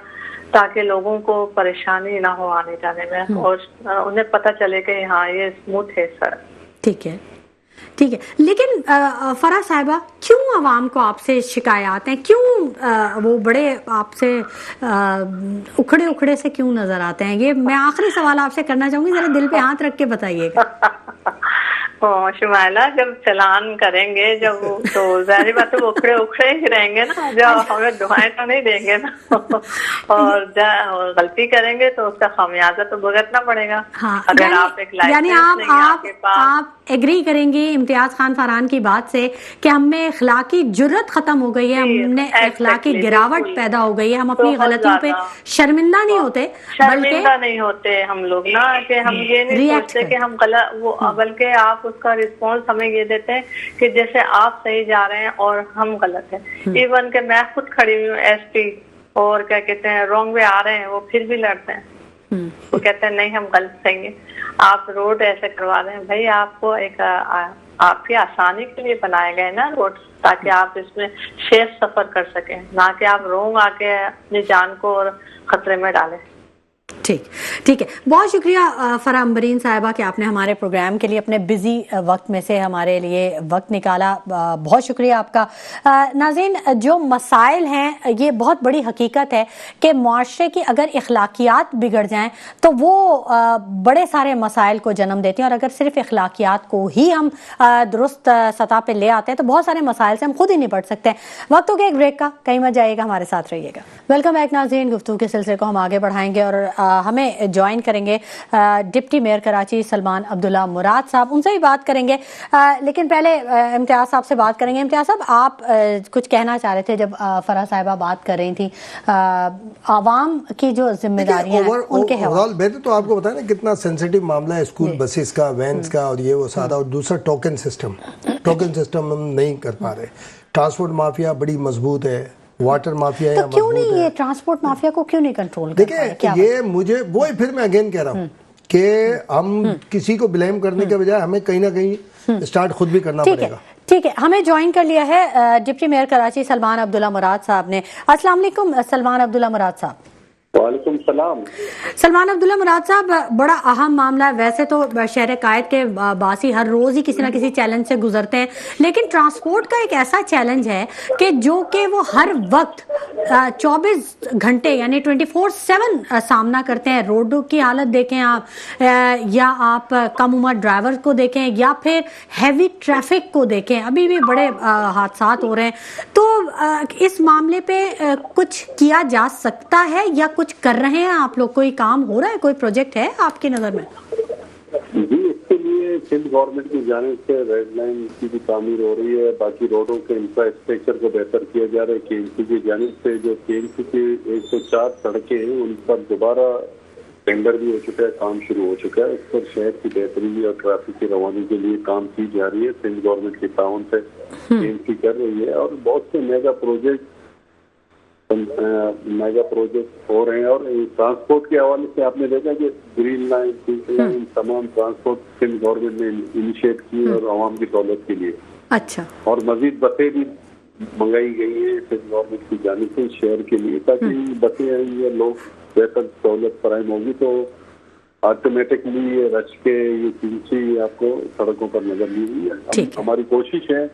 ताकि लोगों को परेशानी ना हो आने जाने में, और उन्हें पता चले कि हाँ ये स्मूथ है सड़क। ठीक है, ठीक है। लेकिन फराह साहिबा, क्यों आवाम को आपसे शिकायत हैं? क्यों वो बड़े आपसे उखड़े उखड़े से क्यों नजर आते हैं? ये मैं आखिरी सवाल आपसे करना चाहूंगी, जरा दिल पे हाथ रख के बताइएगा। शुमाइला, जब चलान करेंगे जब, तो जाहिर बात है वो उखड़े उखड़े ही रहेंगे ना, जब हमें दुआएं तो नहीं देंगे ना। और गलती करेंगे तो उसका खामियाजा तो भुगतना पड़ेगा। हाँ, अगर आप एक यानी आप एग्री करेंगे इम्तियाज खान फरहान की बात से कि हमें इखलाकी जुर्रत खत्म हो गई है, हमने इखलाकी गिरावट पैदा हो गई है, हम अपनी गलतियों पे शर्मिंदा नहीं होते, शर्मिंदा नहीं होते हम लोग ना, कि हम ये नहीं सोचते कि हम गलत, वो बल्कि आप उसका रिस्पॉन्स हमें ये देते हैं कि जैसे आप सही जा रहे हैं और हम गलत हैं। इवन के मैं खुद खड़ी हुई हूँ एसपी, और क्या कहते हैं रॉन्ग वे आ रहे हैं, वो फिर भी लड़ते हैं। वो कहते हैं नहीं हम गलत सही हैं, आप रोड ऐसे करवा रहे हैं। भाई आपको एक आपकी आसानी के लिए बनाए गए ना रोड, ताकि आप इसमें सेफ सफर कर सकें, ना कि आप रोंग आके अपनी जान को और खतरे में डालें। ठीक, ठीक है। बहुत शुक्रिया फराह अंबरीन साहिबा कि आपने हमारे प्रोग्राम के लिए अपने बिजी वक्त में से हमारे लिए वक्त निकाला। बहुत शुक्रिया आपका। नाज़रीन, जो मसाइल हैं ये बहुत बड़ी हकीकत है कि मुआशरे की अगर इखलाकियात बिगड़ जाएं तो वो बड़े सारे मसाइल को जन्म देती हैं, और अगर सिर्फ इखलाकियात को ही हम दुरुस्त सतह पर ले आते हैं तो बहुत सारे मसाइल से हम खुद ही निपट सकते हैं। वक्त हो गया एक ब्रेक का, कहीं मत जाइएगा, हमारे साथ रहिएगा। वेलकम बैक नाज़रीन। गुफ्तगू के सिलसिले को हम आगे बढ़ाएंगे और हमें ज्वाइन करेंगे डिप्टी मेयर कराची सलमान अब्दुल्ला मुराद साहब, उनसे ही बात करेंगे। लेकिन पहले इम्तियाज साहब से बात करेंगे। इम्तियाज साहब, आप कुछ कहना चाह रहे थे जब फराह साहिबा बात कर रही थी, आवाम की जो जिम्मेदारियां हैं उनके हवाले। बेहतर तो आपको बताया ना कितना सेंसिटिव मामला है स्कूल बसेस का, वैन्स का, और ये वो सादा, और दूसरा टोकन सिस्टम हम नहीं कर पा रहे। ट्रांसपोर्ट माफिया बड़ी मजबूत है, वाटर माफिया तो क्यों नहीं ये ट्रांसपोर्ट माफिया को क्यों नहीं कंट्रोल कर पाए? देखिए, ये मुझे वो ही फिर मैं अगेन कह रहा हूँ कि हम किसी को ब्लेम करने के बजाय हमें कहीं ना कहीं स्टार्ट खुद भी करना पड़ेगा। ठीक है, हमें ज्वाइन कर लिया है डिप्टी मेयर कराची सलमान अब्दुल्ला मुराद साहब ने। अस्सलाम वालेकुम सलमान अब्दुल्ला मुराद साहब। वालेकुम सलाम। सलमान अब्दुल्ला मुराद साहब, बड़ा अहम मामला है। वैसे तो शहर कायद के बासी हर रोज ही किसी ना किसी चैलेंज से गुजरते हैं, लेकिन ट्रांसपोर्ट का एक ऐसा चैलेंज है कि जो कि वो हर वक्त 24 घंटे यानी 24/7 सामना करते हैं। रोडों की हालत देखें आप, या आप कम उम्र ड्राइवर को देखें, या फिर हैवी ट्रैफिक को देखें, अभी भी बड़े हादसा हो रहे हैं। तो इस मामले पे कुछ किया जा सकता है या कुछ कर रहे हैं आप लोग? कोई काम हो रहा है, कोई प्रोजेक्ट है आपकी नजर में? जी, इसके लिए सिंध गवर्नमेंट की जानिब से रेड लाइन की भी तामीर हो रही है, बाकी रोडों के इंफ्रास्ट्रक्चर को बेहतर किया जा रहा है। केएमसी की जानिब से जो केएमसी की 104 सड़कें हैं उन पर दोबारा टेंडर भी हो चुका है, काम शुरू हो चुका है। उस पर शहर की बेहतरी और ट्रैफिक की रवानी के लिए काम की जा रही है। सिंध गवर्नमेंट के ताउन से केएमसी कर रही है और बहुत से मेगा प्रोजेक्ट हो रहे हैं। और ट्रांसपोर्ट के हवाले से आपने देखा कि ग्रीन लाइन, पिंक लाइन, तमाम ट्रांसपोर्ट सिंध गवर्नमेंट ने इनिशिएट की और आवाम की सहूलत के लिए। अच्छा। और मजीद बसें भी मंगाई गई है सिंध गवर्नमेंट की जानिब से शहर के लिए, ताकि बसें आएंगी और लोग बेहतर सहूलत फराहम होगी तो ऑटोमेटिकली ये रच के ये किसी आपको सड़कों पर नजर नहीं हुई है। हमारी कोशिश है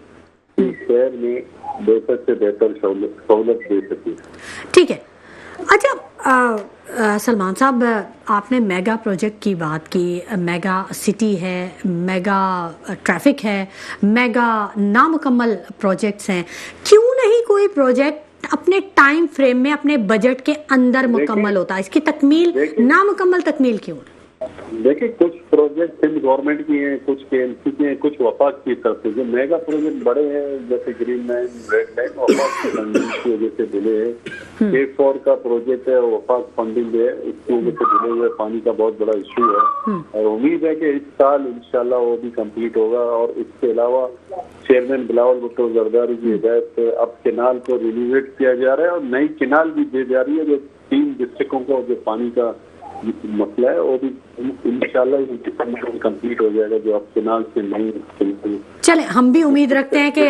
कि शहर में बेहतर से बेहतर सहूलत दे सके। ठीक है। अच्छा सलमान साहब, आपने मेगा प्रोजेक्ट की बात की, मेगा सिटी है, मेगा ट्रैफिक है, मेगा नामुकम्मल प्रोजेक्ट्स हैं। क्यों नहीं कोई प्रोजेक्ट अपने टाइम फ्रेम में, अपने बजट के अंदर मुकम्मल होता है? इसकी तकमील, नामुकम्मल तकमील क्यों? देखिए, कुछ प्रोजेक्ट सिंध गवर्नमेंट की हैं, कुछ केएमसी की हैं, कुछ वफाक की तरफ से। जो मेगा प्रोजेक्ट बड़े हैं जैसे ग्रीन लाइन, रेड लाइन, वफाक की वजह से डिले है। K4 का प्रोजेक्ट है, वफाक फंडिंग है, इसकी वजह से डिले हुए। पानी का बहुत बड़ा इशू है और उम्मीद है कि इस साल इंशाल्लाह वो भी कंप्लीट होगा। और इसके अलावा चेयरमैन बिलावल भुट्टो जरदारी की हिदायत से अब केनाल को रिनोवेट किया जा रहा है और नई केनाल भी दी जा रही है, जो 3 डिस्ट्रिक्टों को जो पानी का मसला है वो भी इंशाल्लाह कंप्लीट हो जाएगा, जो अब केनाल से नहीं। चले, हम भी उम्मीद रखते हैं कि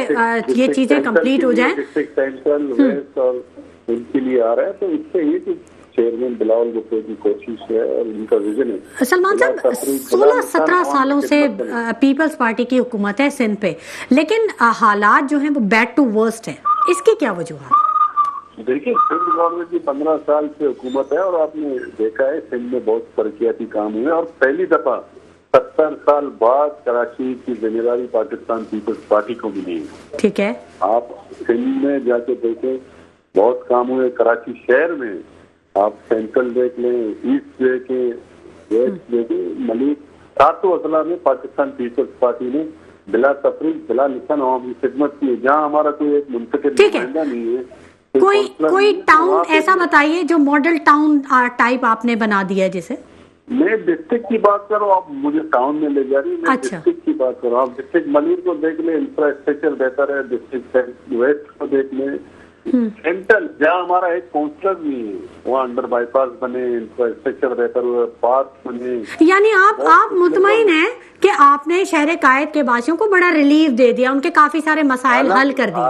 ये चीजें कंप्लीट हो जाएं। डिस्ट्रिक्ट सेंट्रल, वेस्ट और उनके लिए आ रहा है, तो इससे ये कि चेयरमैन बिलावल भुट्टो की कोशिश है और इनका विजन है। सलमान साहब, 16-17 सालों से पीपल्स पार्टी की हुकूमत है सिंध पे, लेकिन हालात जो हैं वो बैड टू वर्स्ट है। इसकी क्या वजूहत? देखिए, सिंध गवर्नमेंट की 15 साल से हुकूमत है और आपने देखा है सिंध में बहुत तरक्याती काम हुए और पहली दफा 70 साल बाद कराची की जिम्मेदारी पाकिस्तान पीपल्स पार्टी को मिली है। ठीक है। आप सिंध में जाके देखें, बहुत काम हुए। कराची शहर में आप सेंट्रल देख लें, ईस्ट देखें, वेस्ट देखें, मलिक, 7 अजला में पाकिस्तान पीपल्स पार्टी ने बिला तफरीक, बिला निशान अवामी खिदमत की है। जहाँ हमारा कोई एक मुंतखब नुमाइंदा नहीं है, कोई टाउन ऐसा बताइए जो मॉडल टाउन टाइप आपने बना दिया है जिसे। मैं डिस्ट्रिक्ट की बात करूँ, आप मुझे टाउन में ले जा रही है। मैं डिस्ट्रिक्ट की बात करूँ, आप डिस्ट्रिक्ट मलिक को देख ले, इंफ्रास्ट्रक्चर बेहतर है। डिस्ट्रिक्ट वेस्ट को देख ले, सेंट्रल जहाँ हमारा एक काउंसलर नहीं है वहाँ अंडर बाईपास बने, इंफ्रास्ट्रक्चर बेहतर हुआ, पार्क बने। यानी आप मुतमईन हैं कि आपने शहर कायद के वासियों को बड़ा रिलीफ दे दिया, उनके काफी सारे मसाइल हल कर दिए।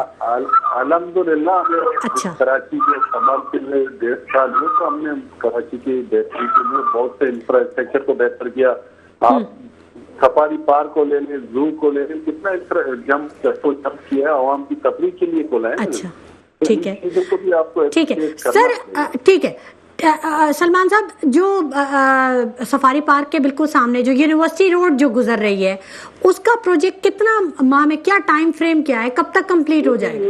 अल्हम्दुलिल्लाह। अच्छा। कराची के कमाल के लिए 1.5 साल में तो हमने कराची की बेहतरी के लिए बहुत से इंफ्रास्ट्रक्चर को बेहतर किया। आप सफारी पार्क को ले लें, जू को ले लें, कितना जंप किया है, आवाम की तफरीह के लिए खोला है। अच्छा, ठीक है, ठीक है सर, ठीक है। सलमान साहब, जो सफारी पार्क के बिल्कुल सामने जो यूनिवर्सिटी रोड जो गुजर रही है, उसका प्रोजेक्ट कितना माह में, क्या टाइम फ्रेम क्या है, कब तक कंप्लीट हो जाएगा?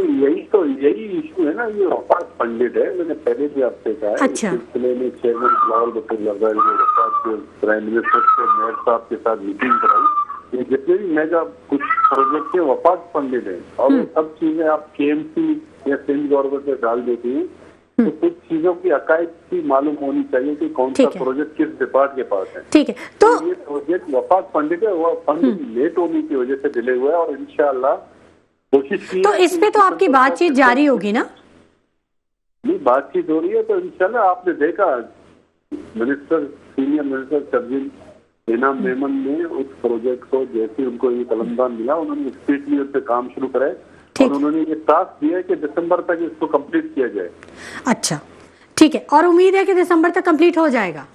यही इशू है ना, ये वफाक फंडेड है। मैंने पहले भी आपसे कहा है। अच्छा। इस सिलसिले में चेयरमैन बिलावल भुट्टो जरदारी ने वफाक के प्राइम मिनिस्टर से मेयर साहब के साथ मीटिंग कराई। ये जितने भी मेगा कुछ प्रोजेक्ट है वफाक फंडेड है और वो सब चीजें आप केएमसी या सिंध गवर्नमेंट में डाल देती है, तो कुछ चीजों की अकायद की मालूम होनी चाहिए कि कौन सा प्रोजेक्ट किस डिपार्ट के पास है। ठीक है, तो ये प्रोजेक्ट वफाक फंडेड है, वो फंडिंग लेट होने की वजह से डिले हुआ है और इंशाल्लाह कोशिश की। तो इस पे तो आपकी बातचीत जारी होगी ना? नहीं, बातचीत हो रही है तो इंशाल्लाह। आपने देखा मिनिस्टर, सीनियर मिनिस्टर शर्जील इनाम मेमन ने उस प्रोजेक्ट को जैसे उनको ये कलमदान मिला, उन्होंने स्पीडली उस पर काम शुरू कराए और उन्होंने ये टास्क दिया कि दिसंबर तक इसको कंप्लीट किया जाए। अच्छा, ٹھیک ہے، اور امید ہے کہ دسمبر تک کمپلیٹ ہو جائے گا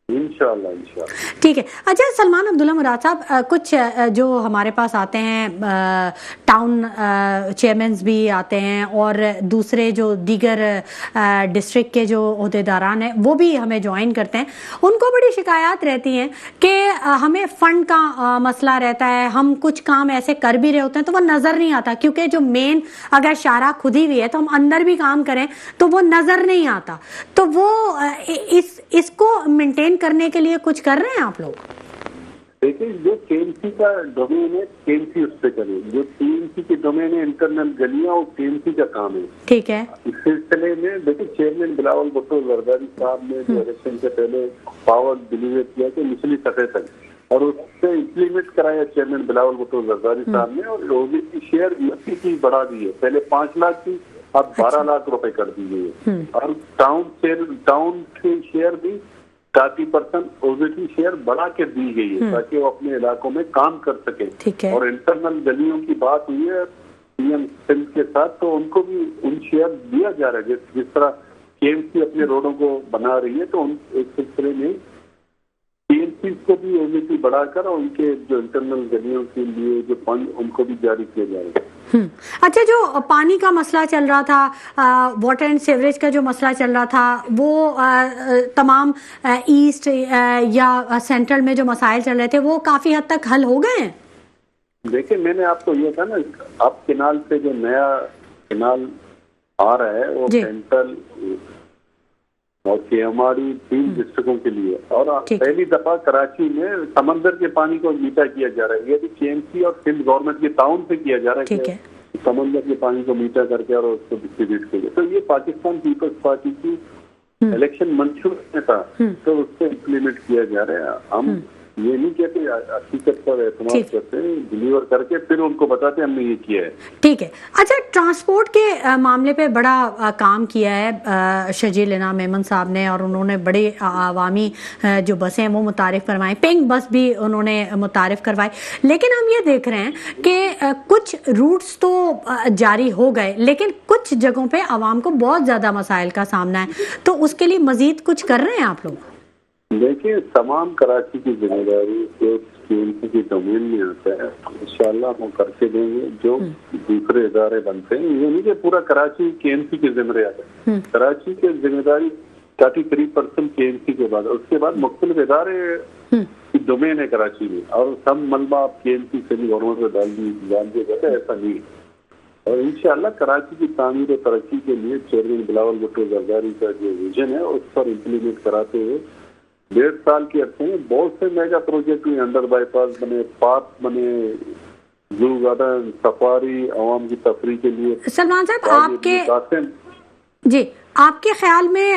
انشاءاللہ. ٹھیک ہے. اچھا سلمان عبداللہ مراد صاحب، کچھ جو ہمارے پاس آتے ہیں ٹاؤن چیئرمینز بھی آتے ہیں اور دوسرے جو دیگر ڈسٹرکٹ کے جو عہدیداران ہیں وہ بھی ہمیں جوائن کرتے ہیں، ان کو بڑی شکایات رہتی ہیں کہ ہمیں فنڈ کا مسئلہ رہتا ہے، ہم کچھ کام ایسے کر بھی رہے ہوتے ہیں تو وہ نظر نہیں آتا، کیونکہ جو مین اگر شارع کھدی ہوئی ہے تو ہم اندر بھی کام کریں تو وہ نظر نہیں آتا. تو وہ اس کو مینٹین کرنے کے لیے کچھ کر رہے ہیں آپ لوگ؟ دیکھیں، جو کے ایم سی کا ڈومین ہے کے ایم سی اس پہ کرے، جو ٹی ایم سی کے ڈومین ہے انٹرنل گلیاں، وہ کے ایم سی کا کام ہے. ٹھیک ہے. اس سلسلے میں دیکھیں چیئرمین بلاول بھٹو زرداری صاحب نے جو الیکشن سے پہلے پاور ڈیلیور کیا کہ نچلی سطح تک، اور اس سے امپلیمنٹ کرایا چیئرمین بلاول بھٹو زرداری صاحب نے، اور او بی سی شیئر یو کی بڑھا دی ہے. پہلے 5 لاکھ تھی، اب 12 لاکھ روپے کر دی گئی ہے. اور ٹاؤن کے شیئر بھی 30% او بی سی شیئر بڑھا کے دی گئی ہے تاکہ وہ اپنے علاقوں میں کام کر سکے. اور انٹرنل گلیوں کی بات ہوئی ہے پی ایم سندھ کے ساتھ، تو ان کو بھی ان شیئر دیا جا رہا ہے جس طرح کے ایم سی اپنے روڈوں کو بنا رہی ہے، تو ایک سلسلے میں پی ایم سی کو بھی او بی سی بڑھا کر اور ان کے جو انٹرنل گلیوں کے لیے جو فنڈ ان کو بھی جاری کیا جا رہا ہے. اچھا، جو پانی کا مسئلہ چل رہا تھا، واٹر اینڈ سیوریج کا جو مسئلہ چل رہا تھا، وہ تمام ایسٹ یا سینٹرل میں جو مسائل چل رہے تھے وہ کافی حد تک حل ہو گئے ہیں؟ دیکھیں، میں نے آپ کو یہ کہا نا، اب کینال سے جو نیا کینال آ رہا ہے وہ سینٹرل اور کے ایم آر ای 3 ڈسٹرکٹوں کے لیے، اور پہلی دفعہ کراچی میں سمندر کے پانی کو میٹھا کیا جا رہا ہے. یہ بھی کے ایم سی اور سندھ گورنمنٹ کے تعاون سے کیا جا رہا ہے کہ سمندر کے پانی کو میٹھا کر کے اور اس کو ڈسٹریبیوٹ کیا جائے. تو یہ پاکستان پیپلز پارٹی کی الیکشن منشور میں تھا، تو اس کو امپلیمنٹ کیا جا رہا ہے. ہم یہ نہیں کہتے، حقیقت پر اعتماد کرتے ہیں، ڈیلیور کر کے پھر ان کو بتاتے ہیں ہم نے یہ کیا ہے. ٹھیک ہے. اچھا، ٹرانسپورٹ کے معاملے پہ بڑا کام کیا ہے شجیل انعام میمن صاحب نے، اور انہوں نے بڑے عوامی جو بسیں وہ متعارف کروائیں، پنک بس بھی انہوں نے متعارف کروائی. لیکن ہم یہ دیکھ رہے ہیں کہ کچھ روٹس تو جاری ہو گئے لیکن کچھ جگہوں پہ عوام کو بہت زیادہ مسائل کا سامنا ہے، تو اس کے لیے مزید کچھ کر رہے ہیں آپ لوگ؟ دیکھیں، تمام کراچی کی ذمہ داری جو کے ایم سی کی ڈومین میں آتا ہے انشاءاللہ ہم کر کے دیں گے. جو دوسرے ادارے بنتے ہیں، یہ نہیں کہ پورا کراچی کے ایم سی کی ذمہ داری آتا ہے. کراچی کی ذمہ داری 33% کے ایم سی کے بعد، اس کے بعد مختلف ادارے کی ڈومین ہے کراچی میں، اور سب ملبہ آپ کے ایم سی سے بھی گورنمنٹ کو ڈال دیا جاتا ہے، ایسا نہیں. اور انشاءاللہ کراچی کی تعمیر و ترقی کے لیے چیئرمین بلاول بھٹو زرداری کا جو ویژن ہے اس پر امپلیمنٹ کراتے ہوئے 1.5 سال کے عرصے میں بہت سے میگا پروجیکٹ ہوئے. انڈر بائی پاس بنے، پارک بنے، زو گارڈن، سفاری، عوام کی تفریح کے لیے. سلمان صاحب، آپ کے خیال میں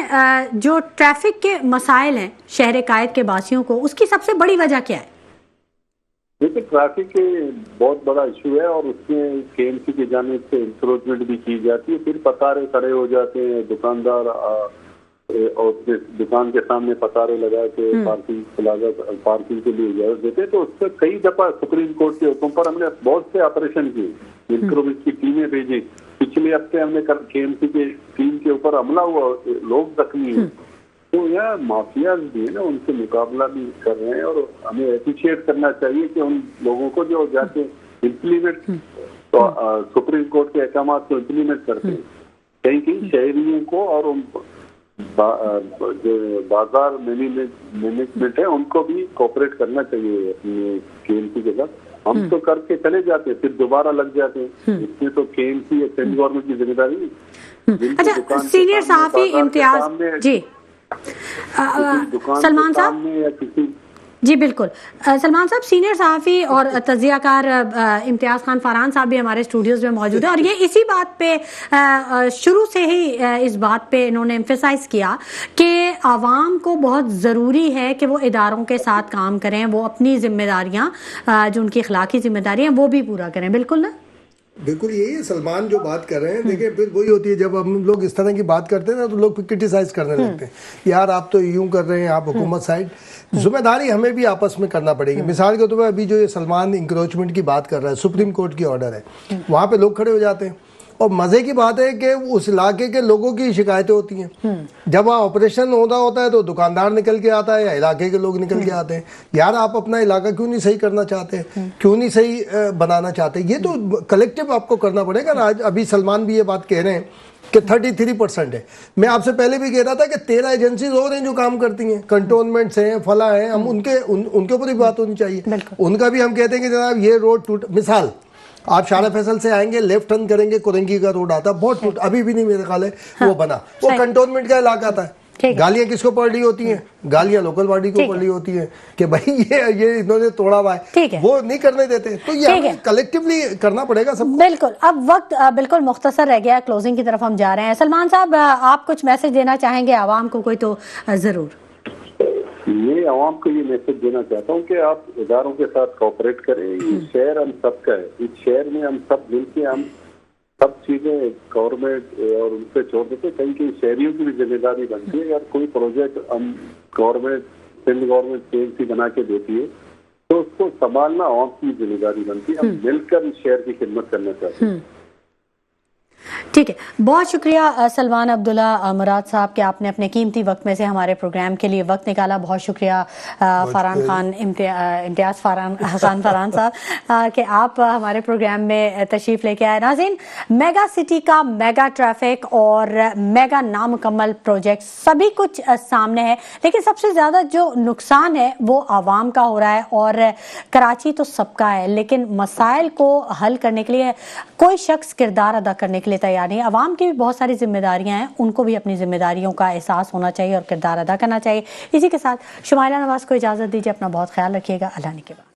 جو ٹریفک کے مسائل ہیں شہر قائد کے باسیوں کو، اس کی سب سے بڑی وجہ کیا ہے؟ دیکھیں، ٹریفک کے بہت بڑا ایشو ہے، اور اس میں کے ایم سی کی جانب سے انکروچمنٹ بھی کی جاتی ہے. پھر پتارے کھڑے ہو جاتے ہیں، دکاندار اور دکان کے سامنے پتارے لگا کے پارکنگ کے لیے اجازت دیتے ہیں. تو اس سے کئی دفعہ سپریم کورٹ کے حکم پر ہم نے بہت سے آپریشن کیے، انکروچ کی ٹیمیں بھیجی. پچھلے ہفتے ہم نے کے ایم سی کے ٹیم کے اوپر حملہ ہوا، لوگ زخمی ہوئے. تو یہاں مافیاز بھی ہے نا، ان سے مقابلہ بھی کر رہے ہیں، اور ہمیں اپریشیٹ کرنا چاہیے کہ ان لوگوں کو جو جا کے امپلیمنٹ سپریم کورٹ کے احکامات کو امپلیمنٹ کرتے ہیں. کہیں شہریوں کو اور جو بازار مینجمنٹ ہے ان کو بھی کوپریٹ کرنا چاہیے اپنے کے ایم سی کے ساتھ. ہم تو کر کے چلے جاتے ہیں، پھر دوبارہ لگ جاتے ہیں. اس میں تو کے ایم سی یا سینٹرل گورنمنٹ کی ذمہ داری نہیں. اچھا، سینئر صحافی امتیاز، جی سلمان صاحب، جی بالکل سلمان صاحب، سینئر صحافی اور تجزیہ کار امتیاز خان فاران صاحب بھی ہمارے اسٹوڈیوز میں موجود ہیں، اور یہ اسی بات پہ شروع سے ہی اس بات پہ انہوں نے ایمفیسائز کیا کہ عوام کو بہت ضروری ہے کہ وہ اداروں کے ساتھ کام کریں، وہ اپنی ذمہ داریاں جو ان کی اخلاقی ذمہ داریاں وہ بھی پورا کریں. بالکل نا، بالکل یہی ہے سلمان جو بات کر رہے ہیں. دیکھیں، پھر وہی ہوتی ہے جب ہم لوگ اس طرح کی بات کرتے ہیں نا تو لوگ پھر کرٹیسائز کرنے لگتے ہیں، یار آپ تو یوں کر رہے ہیں، آپ حکومت سائڈ. ذمہ داری ہمیں بھی آپس میں کرنا پڑے گی. مثال کے طور پہ ابھی جو یہ سلمان انکروچمنٹ کی بات کر رہا ہے، سپریم کورٹ کی آرڈر ہے، وہاں پہ لوگ کھڑے ہو جاتے ہیں. اور مزے کی بات ہے کہ اس علاقے کے لوگوں کی شکایتیں ہوتی ہیں. جب وہاں آپریشن ہوتا ہے تو دکاندار نکل کے آتا ہے یا علاقے کے لوگ نکل کے آتے ہیں, یار آپ اپنا علاقہ کیوں نہیں صحیح کرنا چاہتے, کیوں نہیں صحیح بنانا چاہتے. یہ تو کلیکٹیو آپ کو کرنا پڑے گا نا. آج ابھی سلمان بھی یہ بات کہہ رہے ہیں کہ 33% ہے. میں آپ سے پہلے بھی کہہ رہا تھا کہ 13 ایجنسیز اور ہیں جو کام کرتی ہیں, کنٹونمنٹس ہیں, فلاں ہیں, ہم ان کے اوپر ہی بات ہونی چاہیے. ان کا بھی ہم کہتے ہیں کہ جناب یہ روڈ ٹوٹ, مثال آپ شارع فیصل سے آئیں گے, لیفٹ ٹرن کریں گے, کورنگی کا روڈ آتا ہے, بہت ٹوٹ, ابھی بھی نہیں میرے خیال ہے وہ بنا. وہ کنٹونمنٹ کا علاقہ آتا ہے. گالیاں کس کو پڑ رہی ہوتی ہیں؟ گالیاں لوکل باڈی کو پڑ رہی ہوتی ہیں کہ بھائی یہ انہوں نے توڑا ہوا ہے, وہ نہیں کرنے دیتے. تو یہ ہمیں کلیکٹیولی کرنا پڑے گا سب کو. بالکل. اب وقت بالکل مختصر رہ گیا, کلوزنگ کی طرف ہم جا رہے ہیں. سلمان صاحب, آپ کچھ میسج دینا چاہیں گے عوام کو کوئی تو ضرور. میں عوام کو یہ میسج دینا چاہتا ہوں کہ آپ اداروں کے ساتھ کوآپریٹ کریں. یہ شہر ہم سب کا ہے, اس شہر میں ہم سب مل کے ہم سب چیزیں گورنمنٹ اور ان پہ چھوڑ دیتے, کہیں کہ شہریوں کی بھی ذمہ داری بنتی ہے. اگر کوئی پروجیکٹ ہم سندھ گورنمنٹ KMC بنا کے دیتی ہے تو اس کو سنبھالنا عوام کی ذمہ داری بنتی ہے. ہم مل کر اس شہر کی خدمت کرنا چاہتے ہیں. ٹھیک ہے, بہت شکریہ سلمان عبداللہ مراد صاحب کہ آپ نے اپنے قیمتی وقت میں سے ہمارے پروگرام کے لیے وقت نکالا. بہت شکریہ فرحان خان, امتیاز فرحان خان صاحب کہ آپ ہمارے پروگرام میں تشریف لے کے آئے. ناظرین, میگا سٹی کا میگا ٹریفک اور میگا نامکمل پروجیکٹ سبھی کچھ سامنے ہے, لیکن سب سے زیادہ جو نقصان ہے وہ عوام کا ہو رہا ہے. اور کراچی تو سب کا ہے, لیکن مسائل کو حل کرنے کے لیے کوئی شخص کردار ادا کرنے کے لیے تیار نہیں. عوام کی بھی بہت ساری ذمہ داریاں ہیں, ان کو بھی اپنی ذمہ داریوں کا احساس ہونا چاہیے اور کردار ادا کرنا چاہیے. اسی کے ساتھ شمائلہ نواز کو اجازت دیجیے. اپنا بہت خیال رکھیے گا. اللہ نے کے بعد.